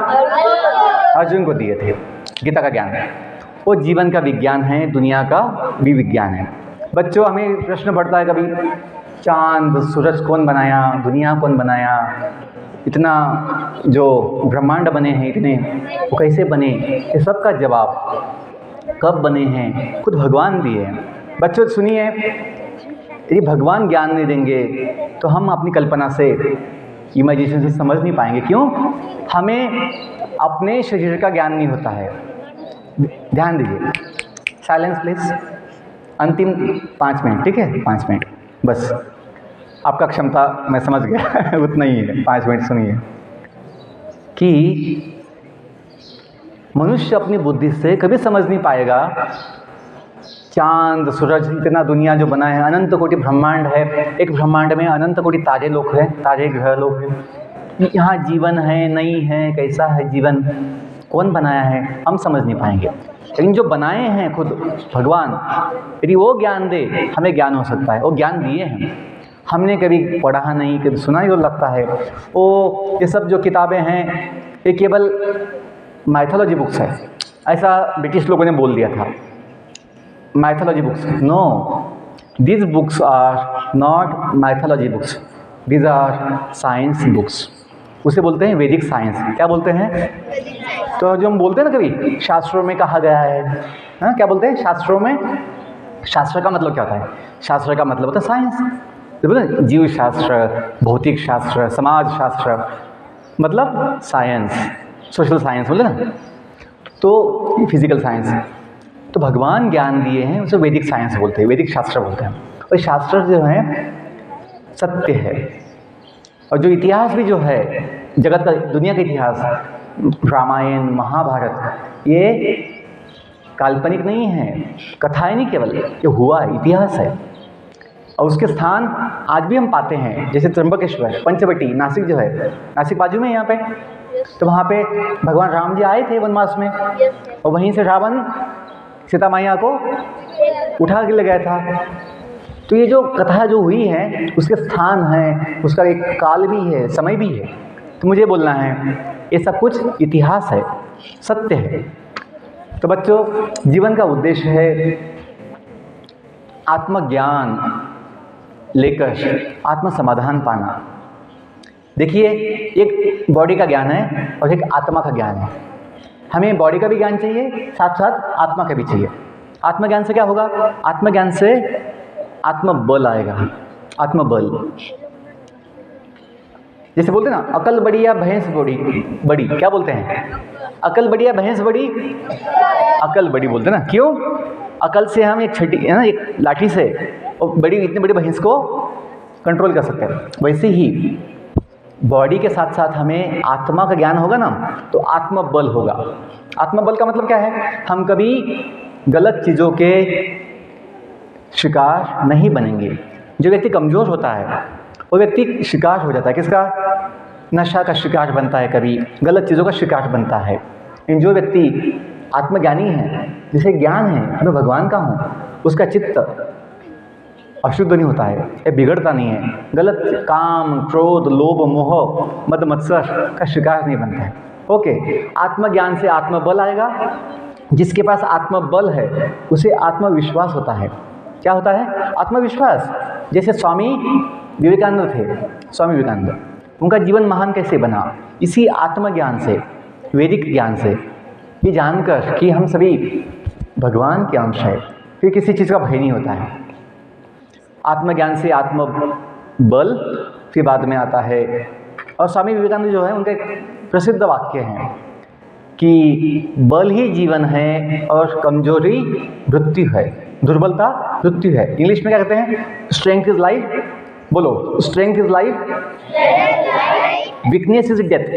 अर्जुन को दिए थे गीता का ज्ञान। वो जीवन का विज्ञान है, दुनिया का भी विज्ञान है। बच्चों, हमें प्रश्न पड़ता है कभी, चांद सूरज कौन बनाया, दुनिया कौन बनाया, इतना जो ब्रह्मांड बने हैं इतने, वो कैसे बने? ये सब का जवाब कब बने हैं खुद भगवान दिए हैं। बच्चों सुनिए, यदि भगवान ज्ञान नहीं देंगे तो हम अपनी कल्पना से, इमेजिनेशन से समझ नहीं पाएंगे। क्यों? हमें अपने शरीर का ज्ञान नहीं होता है। ध्यान दीजिए, साइलेंस प्लीज। अंतिम 5 मिनट, ठीक है? 5 मिनट बस, आपका क्षमता मैं समझ गया उतना ही है। 5 मिनट सुनिए कि मनुष्य अपनी बुद्धि से कभी समझ नहीं पाएगा चांद सूरज, इतना दुनिया जो बना है, अनंत कोटि ब्रह्मांड है, एक ब्रह्मांड में अनंत कोटि तारे लोग हैं, तारे ग्रह लोग हैं, यहाँ जीवन है नहीं है, कैसा है जीवन, कौन बनाया है, हम समझ नहीं पाएंगे। लेकिन जो बनाए हैं खुद भगवान, यदि वो ज्ञान दे, हमें ज्ञान हो सकता है। वो ज्ञान दिए हैं, हमने कभी पढ़ा नहीं, कभी सुना ही लगता है। वो ये सब जो किताबें हैं ये केवल माइथोलॉजी बुक्स है, ऐसा ब्रिटिश लोगों ने बोल दिया था। Mythology books, no, these books are not mythology books, these are science books। उसे बोलते हैं वैदिक साइंस। क्या बोलते हैं? तो जो हम बोलते हैं ना कभी शास्त्रों में कहा गया है, हाँ क्या बोलते हैं शास्त्रों में? शास्त्र का मतलब क्या होता है? शास्त्र का मतलब होता है साइंस। बोले जीव शास्त्र, भौतिक शास्त्र, समाज शास्त्र, मतलब साइंस, सोशल साइंस बोले ना, तो फिजिकल साइंस। तो भगवान ज्ञान दिए हैं, उसे वैदिक साइंस बोलते हैं, वैदिक शास्त्र बोलते हैं। और शास्त्र जो है सत्य है, और जो इतिहास भी जो है जगत का, दुनिया का इतिहास, रामायण महाभारत, ये काल्पनिक नहीं है, कथाएं नहीं केवल, ये हुआ इतिहास है। और उसके स्थान आज भी हम पाते हैं, जैसे त्र्यंबकेश्वर, पंचवटी, नासिक जो है, नासिक बाजू में यहाँ पे, तो वहाँ पे भगवान राम जी आए थे वनवास में, और वहीं से रावण सीता मैया को उठा के ले गया था। तो ये जो कथा जो हुई है उसके स्थान है, उसका एक काल भी है, समय भी है। तो मुझे बोलना है ये सब कुछ इतिहास है, सत्य है। तो बच्चों, जीवन का उद्देश्य है आत्मज्ञान लेकर आत्म समाधान पाना। देखिए, एक बॉडी का ज्ञान है और एक आत्मा का ज्ञान है। हमें बॉडी का भी ज्ञान चाहिए, साथ साथ आत्मा का भी चाहिए। आत्मज्ञान से क्या होगा? आत्मज्ञान से आत्मबल आएगा, आत्मबल। जैसे बोलते हैं ना, अकल बड़ी या भैंस बड़ी, बड़ी क्या बोलते हैं? अकल बड़ी या भैंस बड़ी? अकल बड़ी बोलते हैं ना। क्यों? अकल से हम एक छठी है ना, एक लाठी से और बड़ी, इतनी बड़ी भैंस को कंट्रोल कर सकते हैं। वैसे ही बॉडी के साथ साथ हमें आत्मा का ज्ञान होगा ना, तो आत्मबल होगा। आत्मबल का मतलब क्या है? हम कभी गलत चीज़ों के शिकार नहीं बनेंगे। जो व्यक्ति कमज़ोर होता है वो व्यक्ति शिकार हो जाता है, किसका? नशा का शिकार बनता है, कभी गलत चीज़ों का शिकार बनता है। लेकिन जो व्यक्ति आत्मज्ञानी है, जिसे ज्ञान है मैं भगवान का हूँ, उसका चित्त अशुद्ध नहीं होता है, ये बिगड़ता नहीं है, गलत काम, क्रोध, लोभ, मोह, मद मत्सर का शिकार नहीं बनता है। ओके, आत्मज्ञान से आत्मबल आएगा। जिसके पास आत्मबल है उसे आत्मविश्वास होता है। क्या होता है? आत्मविश्वास। जैसे स्वामी विवेकानंद थे, स्वामी विवेकानंद, उनका जीवन महान कैसे बना? इसी आत्मज्ञान से, वैदिक ज्ञान से, ये जानकर कि हम सभी भगवान के अंश है, फिर किसी चीज़ का भय नहीं होता है। आत्मज्ञान से आत्मबल, फिर बाद में आता है। और स्वामी विवेकानंद जो है, उनका एक प्रसिद्ध वाक्य है कि बल ही जीवन है और कमजोरी मृत्यु है, दुर्बलता मृत्यु है। इंग्लिश में क्या कहते हैं? Strength is life. बोलो, strength is life, weakness is death.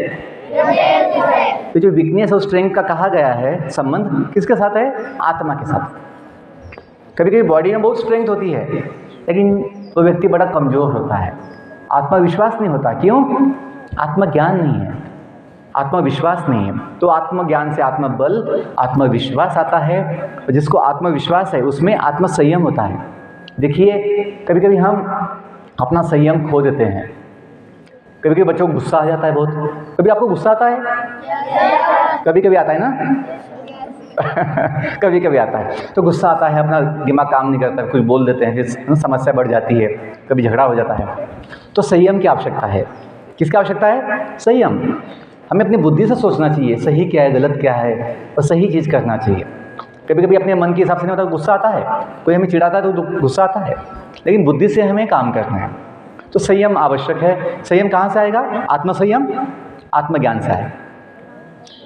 तो जो वीकनेस और स्ट्रेंथ का कहा गया है संबंध किसके साथ है? आत्मा के साथ। कभी कभी बॉडी में बहुत स्ट्रेंथ होती है, लेकिन वो व्यक्ति बड़ा कमज़ोर होता है, आत्मविश्वास नहीं होता। क्यों? आत्मज्ञान नहीं है, आत्मविश्वास नहीं है। तो आत्मज्ञान से आत्मबल, आत्मविश्वास आता है। और जिसको आत्मविश्वास है उसमें आत्मसंयम होता है। देखिए, कभी कभी हम अपना संयम खो देते हैं। कभी कभी बच्चों को गुस्सा आ जाता है बहुत। कभी आपको गुस्सा आता है? कभी कभी आता है ना कभी कभी आता है। तो गुस्सा आता है, अपना दिमाग काम नहीं करता, कुछ बोल देते हैं, फिर समस्या बढ़ जाती है, कभी झगड़ा हो जाता है। तो संयम की आवश्यकता है। किसकी आवश्यकता है? संयम। हमें अपनी बुद्धि से सोचना चाहिए, सही क्या है, गलत क्या है, और सही चीज़ करना चाहिए। कभी कभी अपने मन के हिसाब से नहीं होता, गुस्सा आता है, कोई हमें चिढ़ाता है तो गुस्सा आता है, लेकिन बुद्धि से हमें काम करना है। तो संयम आवश्यक है। संयम कहाँ से आएगा? आत्मसंयम आत्मज्ञान से आएगा।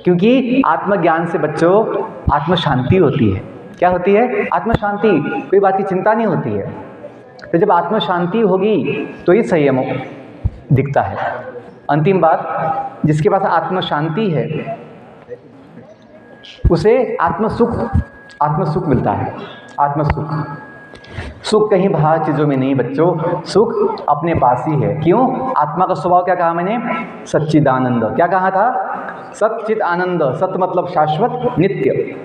क्योंकि आत्मज्ञान से बच्चों आत्म शांति होती है। क्या होती है? आत्म शांति। कोई बात की चिंता नहीं होती है। तो जब आत्म शांति होगी तो ही संयम दिखता है। अंतिम बात, जिसके पास आत्म शांति है उसे आत्म सुख मिलता है। आत्म सुख। सुख कहीं बाहर चीज़ों में नहीं बच्चों, सुख अपने पास ही है। क्यों? आत्मा का स्वभाव क्या कहा मैंने? सच्चिदानंद। क्या कहा था? सच्चिद आनंद। सत्य मतलब शाश्वत, नित्य।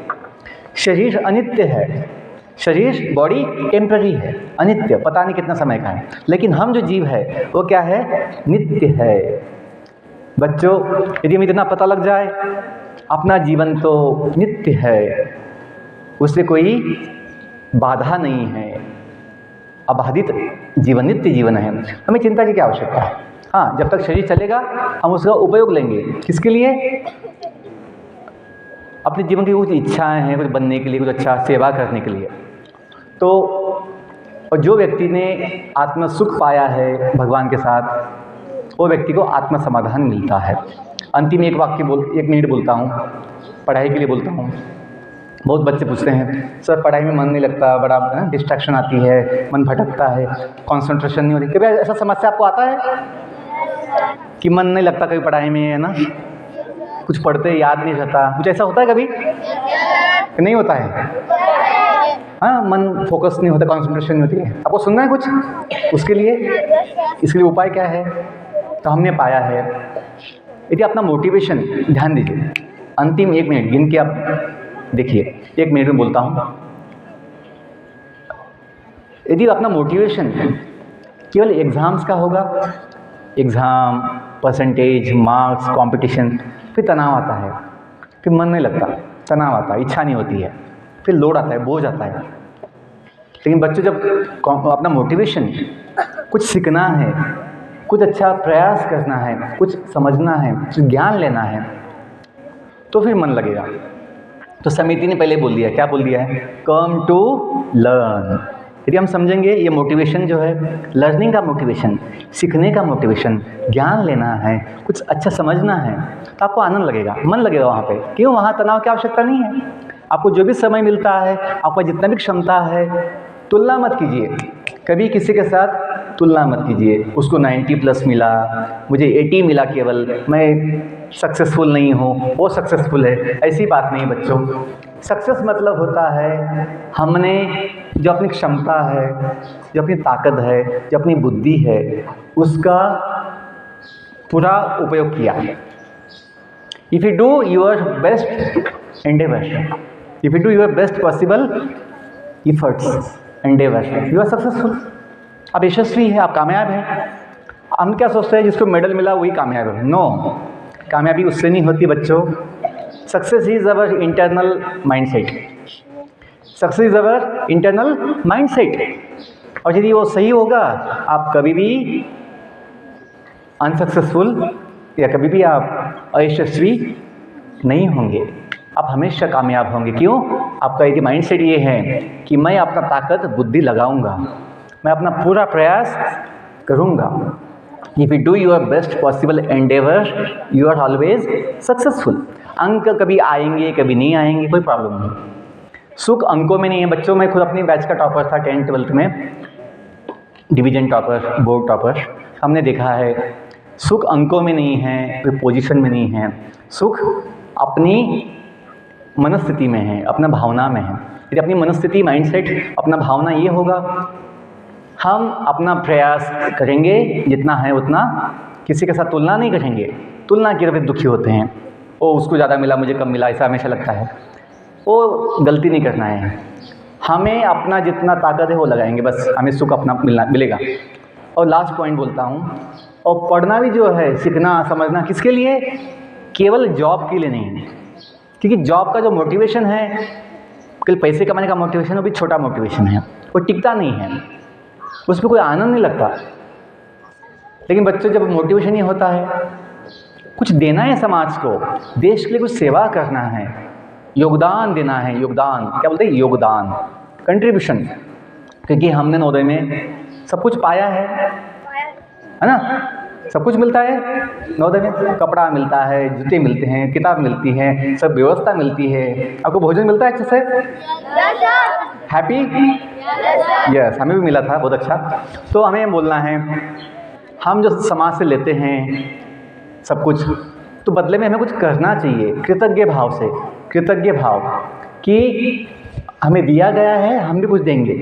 शरीर अनित्य है, शरीर बॉडी टेम्पररी है, अनित्य, पता नहीं कितना समय का है। लेकिन हम जो जीव है वो क्या है? नित्य है। बच्चों यदि हमें इतना पता लग जाए अपना जीवन तो नित्य है, उससे कोई बाधा नहीं है, अबाधित जीवन, नित्य जीवन है, हमें चिंता की क्या आवश्यकता है। हाँ, जब तक शरीर चलेगा हम उसका उपयोग लेंगे। किसके लिए? अपने जीवन की कुछ इच्छाएं हैं, कुछ बनने के लिए, कुछ अच्छा सेवा करने के लिए। तो और जो व्यक्ति ने आत्म सुख पाया है भगवान के साथ, वो व्यक्ति को आत्म समाधान मिलता है। अंतिम एक मिनट बोलता हूँ, पढ़ाई के लिए बोलता हूँ। बहुत बच्चे पूछते हैं सर पढ़ाई में मन नहीं लगता, बड़ा डिस्ट्रैक्शन आती है, मन भटकता है, कंसंट्रेशन नहीं होती। कभी ऐसा समस्या आपको आता है कि मन नहीं लगता कभी पढ़ाई में, है ना, कुछ पढ़ते याद नहीं रहता, कुछ ऐसा होता है कभी? नहीं होता है? हाँ, मन फोकस नहीं होता, कंसंट्रेशन नहीं होती है। आपको सुनना है कुछ? इसके लिए उपाय क्या है? तो हमने पाया है, यदि अपना मोटिवेशन, ध्यान दीजिए, अंतिम 1 मिनट गिन के आप देखिए, 1 मिनट में बोलता हूँ। यदि अपना मोटिवेशन केवल एग्ज़ाम्स का होगा, एग्ज़ाम, परसेंटेज, मार्क्स, कंपटीशन, फिर तनाव आता है, फिर मन नहीं लगता, तनाव आता है, इच्छा नहीं होती है, फिर लोड आता है, बोझ आता है। लेकिन बच्चों जब अपना मोटिवेशन कुछ सीखना है, कुछ अच्छा प्रयास करना है, कुछ समझना है, कुछ ज्ञान लेना है, तो फिर मन लगेगा। तो समिति ने पहले बोल दिया, क्या बोल दिया है? Come to learn. यदि हम समझेंगे ये मोटिवेशन जो है, लर्निंग का मोटिवेशन, सीखने का मोटिवेशन, ज्ञान लेना है, कुछ अच्छा समझना है, तो आपको आनंद लगेगा, मन लगेगा वहाँ पे। क्यों? वहाँ तनाव की आवश्यकता नहीं है। आपको जो भी समय मिलता है, आपका जितना भी क्षमता है, तुलना मत कीजिए, कभी किसी के साथ तुलना मत कीजिए। उसको 90+ मिला, मुझे 80 मिला, केवल मैं सक्सेसफुल नहीं हूँ, वो सक्सेसफुल है, ऐसी बात नहीं बच्चों। सक्सेस मतलब होता है हमने जो अपनी क्षमता है, जो अपनी ताकत है, जो अपनी बुद्धि है, उसका पूरा उपयोग किया। If you do your best endeavour, if you do your best possible efforts endeavour, you are successful. आप यशस्वी हैं, आप कामयाब हैं। हम क्या सोचते हैं जिसको मेडल मिला वही कामयाब है? नो, कामयाबी उससे नहीं होती बच्चों। Success is our internal mindset, success is our internal mindset. और यदि वो सही होगा, आप कभी भी अनसक्सेसफुल या कभी भी आप अयशस्वी नहीं होंगे, आप हमेशा कामयाब होंगे। क्यों? आपका यदि माइंडसेट ये है कि मैं अपना ताकत बुद्धि लगाऊंगा, मैं अपना पूरा प्रयास करूंगा। If you do your best possible endeavour, you are always successful. अंक कभी आएंगे, कभी नहीं आएंगे, कोई प्रॉब्लम नहीं। सुख अंकों में नहीं है बच्चों। मैं खुद अपनी बैच का टॉपर था, 10th 12th में, डिवीजन टॉपर, बोर्ड टॉपर। हमने देखा है सुख अंकों में नहीं है, कोई पोजीशन में नहीं है। सुख अपनी मनस्थिति में है, अपना भावना में है। यदि अपनी मनस्थिति, माइंडसेट, अपना भावना ये होगा, हम अपना प्रयास करेंगे जितना है उतना, किसी के साथ तुलना नहीं करेंगे। तुलना की तरफ दुखी होते हैं, ओ उसको ज़्यादा मिला, मुझे कम मिला, ऐसा हमेशा लगता है। वो गलती नहीं करना है, हमें अपना जितना ताकत है वो लगाएंगे, बस हमें सुख अपना मिलेगा। और लास्ट पॉइंट बोलता हूँ, और पढ़ना भी जो है, सीखना, समझना, किसके लिए? केवल जॉब के लिए नहीं। क्योंकि जॉब का जो मोटिवेशन है, केवल पैसे कमाने का मोटिवेशन, वो भी छोटा मोटिवेशन है, वो टिकता नहीं है, उसमें कोई आनंद नहीं लगता। लेकिन बच्चों जब मोटिवेशन ये होता है, कुछ देना है समाज को, देश के लिए कुछ सेवा करना है, योगदान देना है, योगदान क्या बोलते हैं? योगदान, कंट्रीब्यूशन। क्योंकि हमने नवोदय में सब कुछ पाया है ना, सब कुछ मिलता है नवोदय में। कपड़ा मिलता है, जूते मिलते हैं, किताब मिलती है, सब व्यवस्था मिलती है। आपको भोजन मिलता है अच्छे से? हैप्पी? यस, हमें भी मिला था, बहुत अच्छा। तो हमें बोलना है, हम जो समाज से लेते हैं सब कुछ, तो बदले में हमें कुछ करना चाहिए, कृतज्ञ भाव से, कृतज्ञ भाव कि हमें दिया गया है, हम भी कुछ देंगे।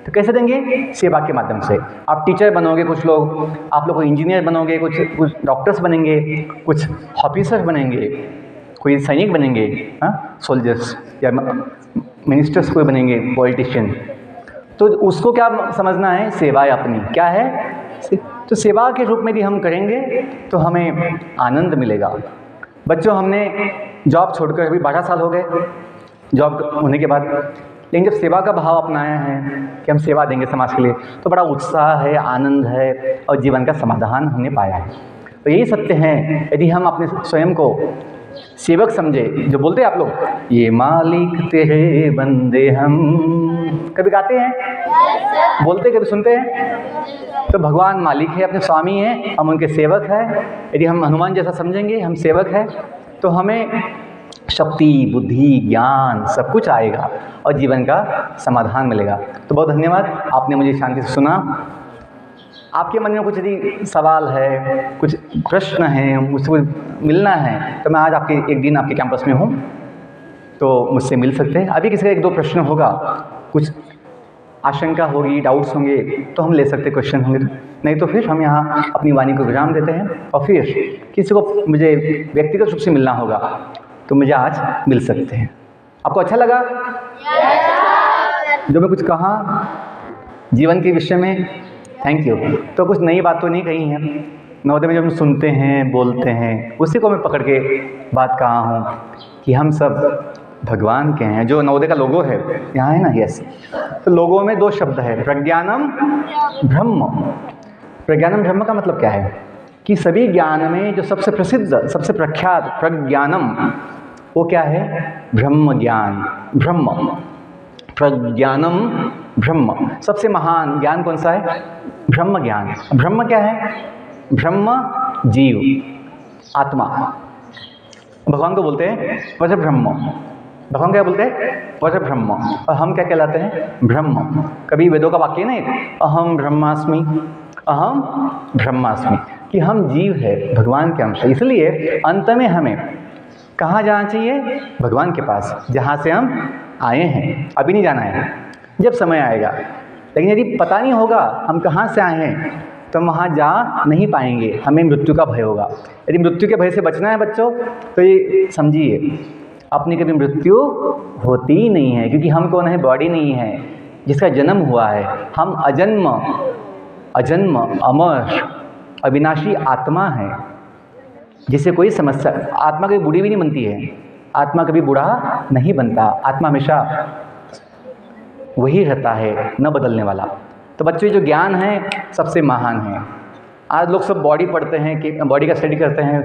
तो कैसे देंगे? सेवा के माध्यम से। आप टीचर बनोगे, कुछ लोग आप लोग को इंजीनियर बनोगे, कुछ डॉक्टर्स बनेंगे, कुछ ऑफिसर बनेंगे, कोई सैनिक बनेंगे, हाँ, सोल्जर्स, या मिनिस्टर्स कोई बनेंगे, पॉलिटिशियन। तो उसको क्या समझना है? सेवा है अपनी। क्या है? तो सेवा के रूप में यदि हम करेंगे तो हमें आनंद मिलेगा। बच्चों, हमने जॉब छोड़कर अभी 12 साल हो गए जॉब होने के बाद, लेकिन जब सेवा का भाव अपनाया है कि हम सेवा देंगे समाज के लिए, तो बड़ा उत्साह है, आनंद है और जीवन का समाधान हमने पाया है। तो यही सत्य है, यदि हम अपने स्वयं को सेवक समझे, जो बोलते हैं आप लोग, ये मालिक तेरे बंदे हम, कभी गाते हैं? बोलते, कभी सुनते हैं? तो भगवान मालिक है, अपने स्वामी हैं, हम उनके सेवक हैं। यदि हम हनुमान जैसा समझेंगे हम सेवक हैं, तो हमें शक्ति, बुद्धि, ज्ञान सब कुछ आएगा और जीवन का समाधान मिलेगा। तो बहुत धन्यवाद, आपने मुझे शांति से सुना। आपके मन में कुछ यदि सवाल है, कुछ प्रश्न है, मुझसे मिलना है, तो मैं आज एक दिन आपके कैंपस में हूँ, तो मुझसे मिल सकते हैं। अभी किसी का 1-2 प्रश्न होगा, कुछ आशंका होगी, डाउट्स होंगे, तो हम ले सकते, क्वेश्चन होंगे, नहीं तो फिर हम यहाँ अपनी वाणी को विराम देते हैं। और फिर किसी को मुझे व्यक्तिगत रूप से मिलना होगा तो मुझे आज मिल सकते हैं। आपको अच्छा लगा जो मैं कुछ कहा जीवन के विषय में? Thank you. तो कुछ नई बात तो नहीं कही है, नवोदय में जब हम सुनते हैं, बोलते हैं, उसी को मैं पकड़ के बात कहा हूँ कि हम सब भगवान के हैं। जो नवोदय का लोगो है यहाँ है ना, यस, तो लोगो में 2 शब्द है, प्रज्ञानम ब्रह्म। प्रज्ञानम ब्रह्म का मतलब क्या है कि सभी ज्ञान में जो सबसे प्रसिद्ध, सबसे प्रख्यात प्रज्ञानम, वो क्या है? ब्रह्म ज्ञान, ब्रह्म, प्रज्ञानम ब्रह्म। सबसे महान ज्ञान कौन सा है? ब्रह्म ज्ञान। ब्रह्म क्या है? ब्रह्म जीव, आत्मा। भगवान को बोलते हैं वह ब्रह्म। भगवान क्या बोलते हैं? वह ब्रह्म। और हम क्या कहलाते हैं? ब्रह्म। कभी वेदों का वाक्य नहीं, अहम ब्रह्मास्मि, अहम ब्रह्मास्मि, कि हम जीव है, भगवान के अंश है। इसलिए अंत में हमें कहाँ जाना चाहिए? भगवान के पास, जहाँ से हम आए हैं। अभी नहीं जाना है, जब समय आएगा। लेकिन यदि पता नहीं होगा हम कहाँ से आए हैं तो हम वहाँ जा नहीं पाएंगे, हमें मृत्यु का भय होगा। यदि मृत्यु के भय से बचना है बच्चों, तो ये समझिए, अपनी कभी मृत्यु होती ही नहीं है, क्योंकि हम कौन है? बॉडी नहीं है जिसका जन्म हुआ है। हम अजन्म, अजन्म, अमर, अविनाशी आत्मा है, जिसे कोई समस्या, आत्मा कभी बूढ़ी भी नहीं बनती है, आत्मा कभी बूढ़ा नहीं बनता, आत्मा हमेशा वही रहता है, न बदलने वाला। तो बच्चों, जो ज्ञान है सबसे महान है। आज लोग सब बॉडी पढ़ते हैं, कि बॉडी का स्टडी करते हैं,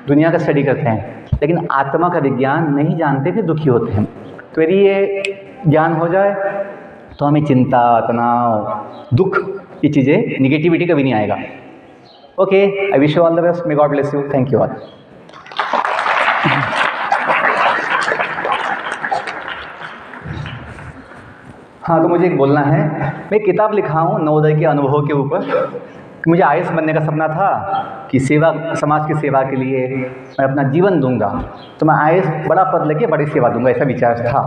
दुनिया का स्टडी करते हैं, लेकिन आत्मा का विज्ञान नहीं जानते, फिर दुखी होते हैं। तो यदि ये ज्ञान हो जाए तो हमें चिंता, तनाव, दुख, ये चीज़ें, निगेटिविटी कभी नहीं आएगा। Okay, I wish you all the best, may God bless you, thank you all. हाँ, तो मुझे एक बोलना है, मैं एक किताब लिखा हूँ नवोदय के अनुभव के ऊपर, कि मुझे आईएएस बनने का सपना था, कि सेवा, समाज की सेवा के लिए मैं अपना जीवन दूंगा, तो मैं आईएएस बड़ा पद लेके बड़ी सेवा दूंगा, ऐसा विचार था।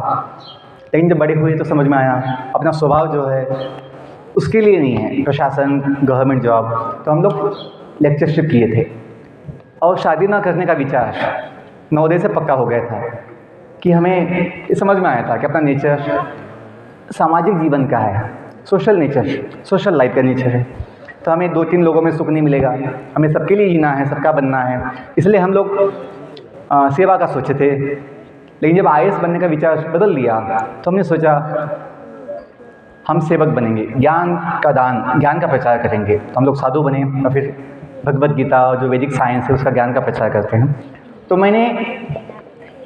लेकिन जब बड़े हुए तो समझ में आया अपना स्वभाव जो है उसके लिए नहीं है, प्रशासन, गवर्नमेंट जॉब। तो हम लोग लेक्चरशिप किए थे और शादी ना करने का विचार नवोदय से पक्का हो गया था, कि हमें ये समझ में आया था कि अपना नेचर सामाजिक जीवन का है, सोशल नेचर, सोशल लाइफ का नेचर है। तो हमें 2-3 लोगों में सुख नहीं मिलेगा, हमें सबके लिए जीना है, सबका बनना है। इसलिए हम लोग सेवा का सोचे थे। लेकिन जब आईएएस बनने का विचार बदल लिया तो हमने सोचा हम सेवक बनेंगे, ज्ञान का दान, ज्ञान का प्रचार करेंगे। तो हम लोग साधु बने और फिर भगवद गीता और जो वैदिक साइंस है उसका ज्ञान का प्रचार करते हैं। तो मैंने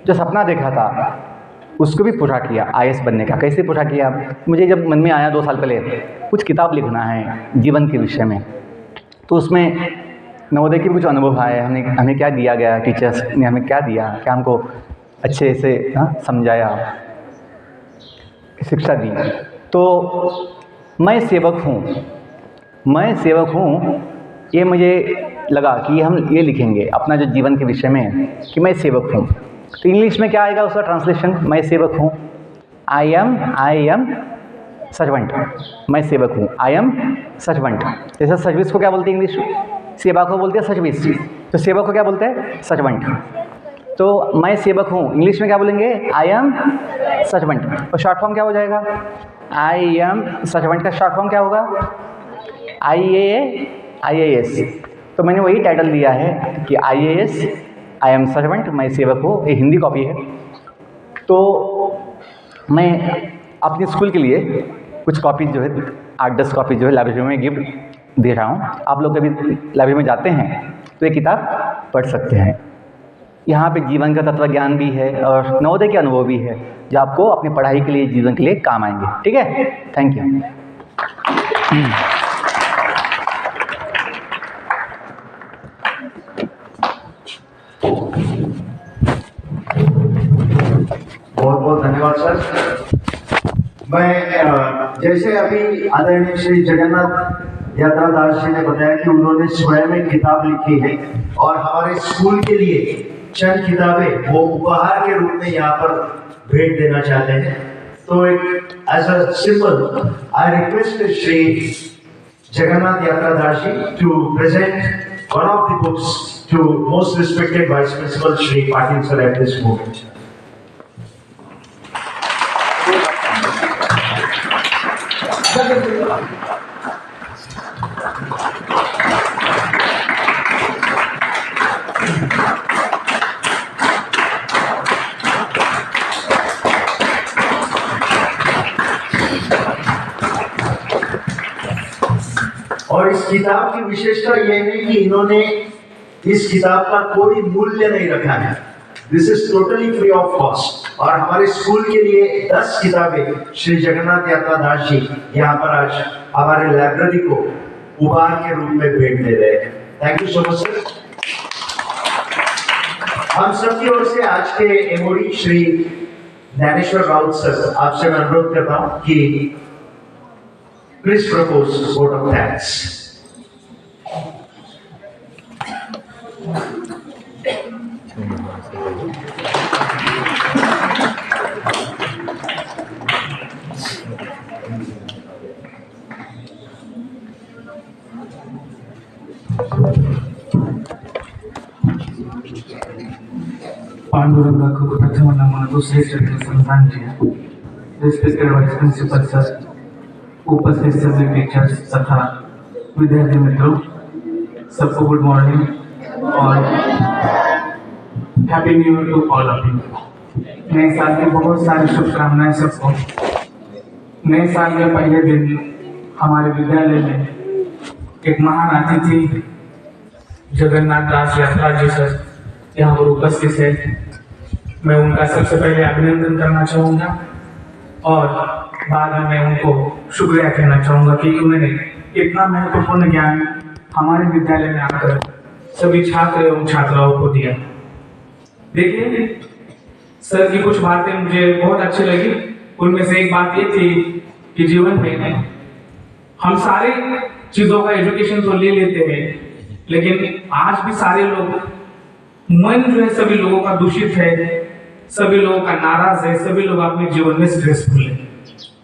जो सपना देखा था उसको भी पूरा किया, आईएएस बनने का। कैसे पूरा किया? मुझे जब मन में आया 2 साल पहले कुछ किताब लिखना है जीवन के विषय में, तो उसमें नवोदय के कुछ अनुभव आए, हमें क्या दिया गया, टीचर्स ने हमें क्या दिया, क्या हमको अच्छे से समझाया, शिक्षा दी। तो मैं सेवक हूँ, ये मुझे लगा कि हम ये लिखेंगे अपना जो जीवन के विषय में, कि मैं सेवक हूँ। तो इंग्लिश में क्या आएगा उसका ट्रांसलेशन? मैं सेवक हूँ, आई एम सर्वेंट, मैं सेवक हूँ। I am servant. जैसे सर्विस को क्या बोलते हैं इंग्लिश? सेवा को बोलते हैं सर्विस। तो सेवक को क्या बोलते हैं? सर्वेंट। तो मैं सेवक हूँ, इंग्लिश में क्या बोलेंगे? I am servant. और शॉर्ट फॉर्म क्या हो जाएगा? आई एम सर्वेंट का शॉर्ट फॉर्म क्या होगा? IAS। तो मैंने वही टाइटल दिया है कि IAS, आई एम सर्वेंट, मैं सेवक हूँ। ये हिंदी कॉपी है। तो मैं अपने स्कूल के लिए कुछ कॉपी जो है 8-10 कॉपी जो है लाइब्रेरी में गिफ्ट दे रहा हूँ। आप लोग कभी लाइब्रेरी में जाते हैं तो ये किताब पढ़ सकते हैं। यहाँ पे जीवन का तत्व ज्ञान भी है और नवोदय के अनुभव भी है जो आपको अपनी पढ़ाई के लिए, जीवन के लिए काम आएंगे। ठीक है, थैंक यू। बहुत बहुत धन्यवाद सर। मैं जैसे अभी आदरणीय श्री जगन्नाथ यात्रा दास जी ने बताया कि उन्होंने स्वयं एक किताब लिखी है और हमारे स्कूल के लिए चंद किताबें वो उपहार के रूप में यहाँ पर भेंट देना चाहते हैं। तो एक as a symbol I request Shri Jagannath Yatra Das ji to present one of the books to most respected Vice Principal Shri Patil sir at this moment. और इस किताब की विशेषता यह है कि इन्होंने इस किताब का कोई मूल्य नहीं रखा है। This is totally free of cost. और हमारे स्कूल के लिए 10 किताबें श्री जगन्नाथ यात्रा दास जी यहाँ पर आज हमारे लाइब्रेरी को उपहार के रूप में भेंट दे रहे हैं। Thank you so much sir. हम सबकी ओर से आज के एमओडी श्री ज्ञानेश्वर राउत सर, आपसे मैं अनुरोध करता हूँ कि please propose vote of thanks. पांडुरंगाको प्रथम नमन श्रेष्ठ संस्थान जी, रिस्पेक्टेड वाइस प्रिंसिपल सर, उपस्थित सभी टीचर्स तथा विद्यार्थी मित्रों, सबको गुड मॉर्निंग और happy new year to all of you. नए साल की बहुत सारी शुभकामनाएं सबको। नए साल के पहले दिन हमारे विद्यालय में एक महान अतिथि जगन्नाथ दास यात्रा जी सर यहाँ पर उपस्थित है। मैं उनका सबसे पहले अभिनंदन करना चाहूँगा और बाद में मैं उनको शुक्रिया कहना चाहूँगा कि उन्होंने इतना महत्वपूर्ण ज्ञान हमारे विद्यालय में आकर सभी छात्र एवं छात्राओं को दिया। देखिए, सर की कुछ बातें मुझे बहुत अच्छी लगी। उनमें से एक बात ये थी कि जीवन में हम सारे चीज़ों का एजुकेशन तो ले लेते हैं, लेकिन आज भी सारे लोग मन जो है सभी लोगों का दूषित है, सभी लोगों का नाराज है, सभी लोग अपने जीवन में स्ट्रेसफुल है।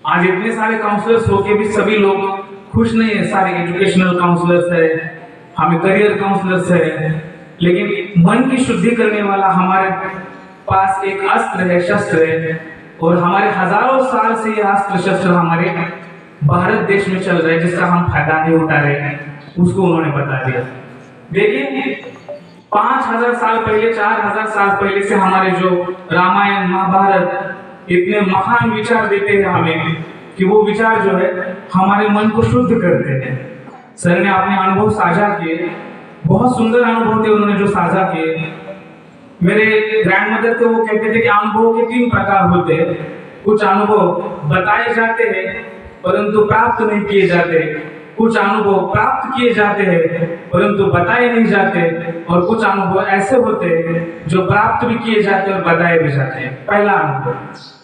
आज इतने सारे काउंसलर्स होके भी सभी लोग खुश नहीं है। सारे एजुकेशनल काउंसलर्स है, हमें करियर काउंसलर्स है, लेकिन मन की शुद्धि करने वाला हमारे पास एक अस्त्र है, शस्त्र है, और हमारे हजारों साल से यह अस्त्र शस्त्र हमारे भारत देश में चल रहा है, जिसका हम फायदा नहीं उठा रहे हैं। उसको उन्होंने बता दिया। देखिए, 5000 साल पहले, 4000 साल पहले से हमारे जो रामायण महाभारत इतने महान विचार देते हैं हमें कि वो विचार जो है हमारे मन को शुद्ध करते हैं। सर ने अपने अनुभव साझा किए, बहुत सुंदर अनुभव थे उन्होंने जो साझा किए। मेरे ग्रैंडमदर थे, वो कहते थे कि अनुभव के 3 प्रकार होते हैं। कुछ अनुभव बताए जाते हैं परंतु प्राप्त नहीं किए जाते, कुछ अनुभव प्राप्त किए जाते हैं परंतु बताए नहीं जाते, और कुछ अनुभव ऐसे होते हैं जो प्राप्त भी किए जाते हैं और बताए भी जाते हैं। पहला अनुभव,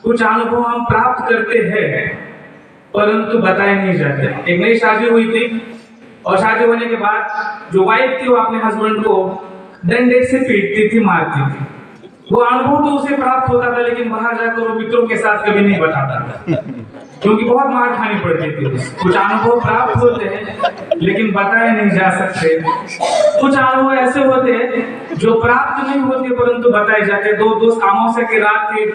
कुछ अनुभव हम प्राप्त करते हैं परंतु बताए नहीं जाते। एक नई शादी हुई थी और शादी होने के बाद जो वाइफ थी वो अपने हस्बैंड को डंडे से पीटती थी, मारती थी। वो अनुभव तो उसे प्राप्त होता था, लेकिन बाहर जाकर वो मित्रों के साथ कभी नहीं बताता था, क्योंकि बहुत मार खानी पड़ती थी। कुछ अनुभव प्राप्त होते हैं लेकिन बताए नहीं जा सकते, कुछ अनुभव ऐसे होते हैं जो प्राप्त नहीं होते परंतु बताए जाते। दो दोस्त अमावस्या की रात थी,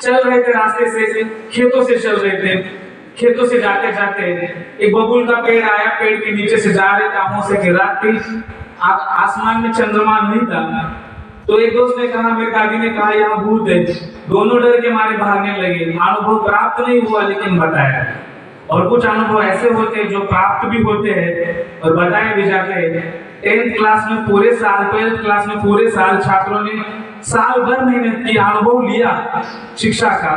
चल रहे थे, रास्ते से खेतों से चल रहे थे, खेतों से जाते जाते एक बबूल का पेड़ आया, पेड़ के नीचे से जा रहे थे, अमावस्या की रात थी, आसमान में चंद्रमा नहीं था। तो एक दोस्त ने कहा, मेरी दादी ने कहा यहाँ भूत है। दोनों डर के मारे भागने लगे। अनुभव प्राप्त नहीं हुआ लेकिन बताया। और कुछ अनुभव ऐसे होते हैं जो प्राप्त भी होते हैं और बताए भी जाते हैं। 10th क्लास में पूरे साल, 12th क्लास में पूरे साल छात्रों ने साल भर मेहनत की, अनुभव लिया शिक्षा का,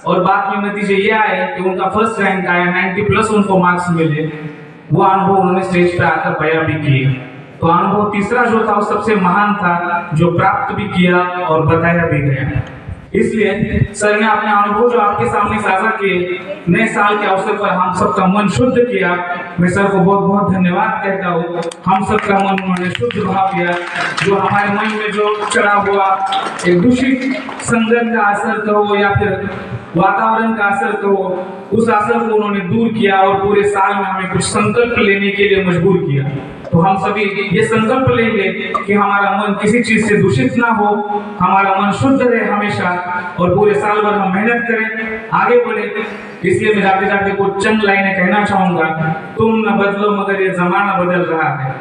और बाद में नतीजे ये आए कि उनका फर्स्ट रैंक आया, 90+ उनको मार्क्स मिले। वो अनुभव उन्होंने स्टेज पे आकर बयां भी किए। तो अनुभव तीसरा जो था वो सबसे महान था, जो प्राप्त भी किया और बताया भी गया। इसलिए सर ने अपने अनुभव जो आपके सामने साझा किए, नए साल के अवसर पर हम सबका मन शुद्ध किया। मैं सर को बहुत बहुत धन्यवाद कहता हूँ। हम सबका मन उन्होंने शुद्ध भाव किया। जो हमारे मन में जो चढ़ा हुआ एक दूषित संगत का असर कहो या फिर वातावरण का असर कहो, उस असर को उन्होंने दूर किया और पूरे साल में हमें कुछ संकल्प लेने के लिए मजबूर किया। तो हम सभी ये संकल्प लेंगे कि हमारा मन किसी चीज से दूषित ना हो, हमारा मन शुद्ध रहे हमेशा, और पूरे साल भर हम मेहनत करें, आगे बढ़े। इसलिए मैं जाते जाते कुछ चंद लाइनें कहना चाहूंगा। तुम न बदलो मगर ये जमाना बदल रहा है,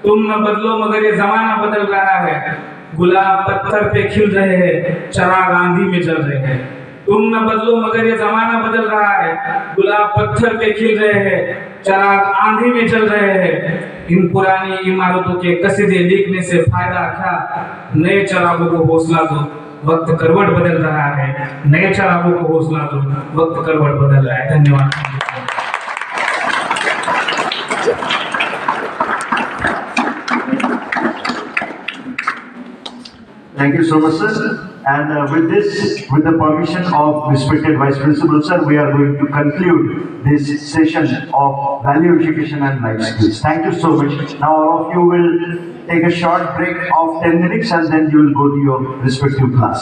तुम न बदलो मगर ये जमाना बदल रहा है। गुलाब पत्थर पे खिल रहे हैं, चिराग आंधी में जल रहे हैं। तुम न बदलो मगर ये जमाना बदल रहा है, गुलाब पत्थर पे खिल रहे हैं, चिराग आंधी में जल रहे हैं। इन पुरानी इमारतों के कसीदे लिखने से फायदा क्या, नए चिरागों को हौसला दो, वक्त करवट बदल रहा है। नए चिरागों को हौसला दो, वक्त करवट बदल रहा है। धन्यवाद। Thank you so much, sir. And with this, with the permission of respected Vice Principal, sir, we are going to conclude this session of value education and life skills. Thank you so much. Now all of you will take a short break of 10 minutes and then you will go to your respective class.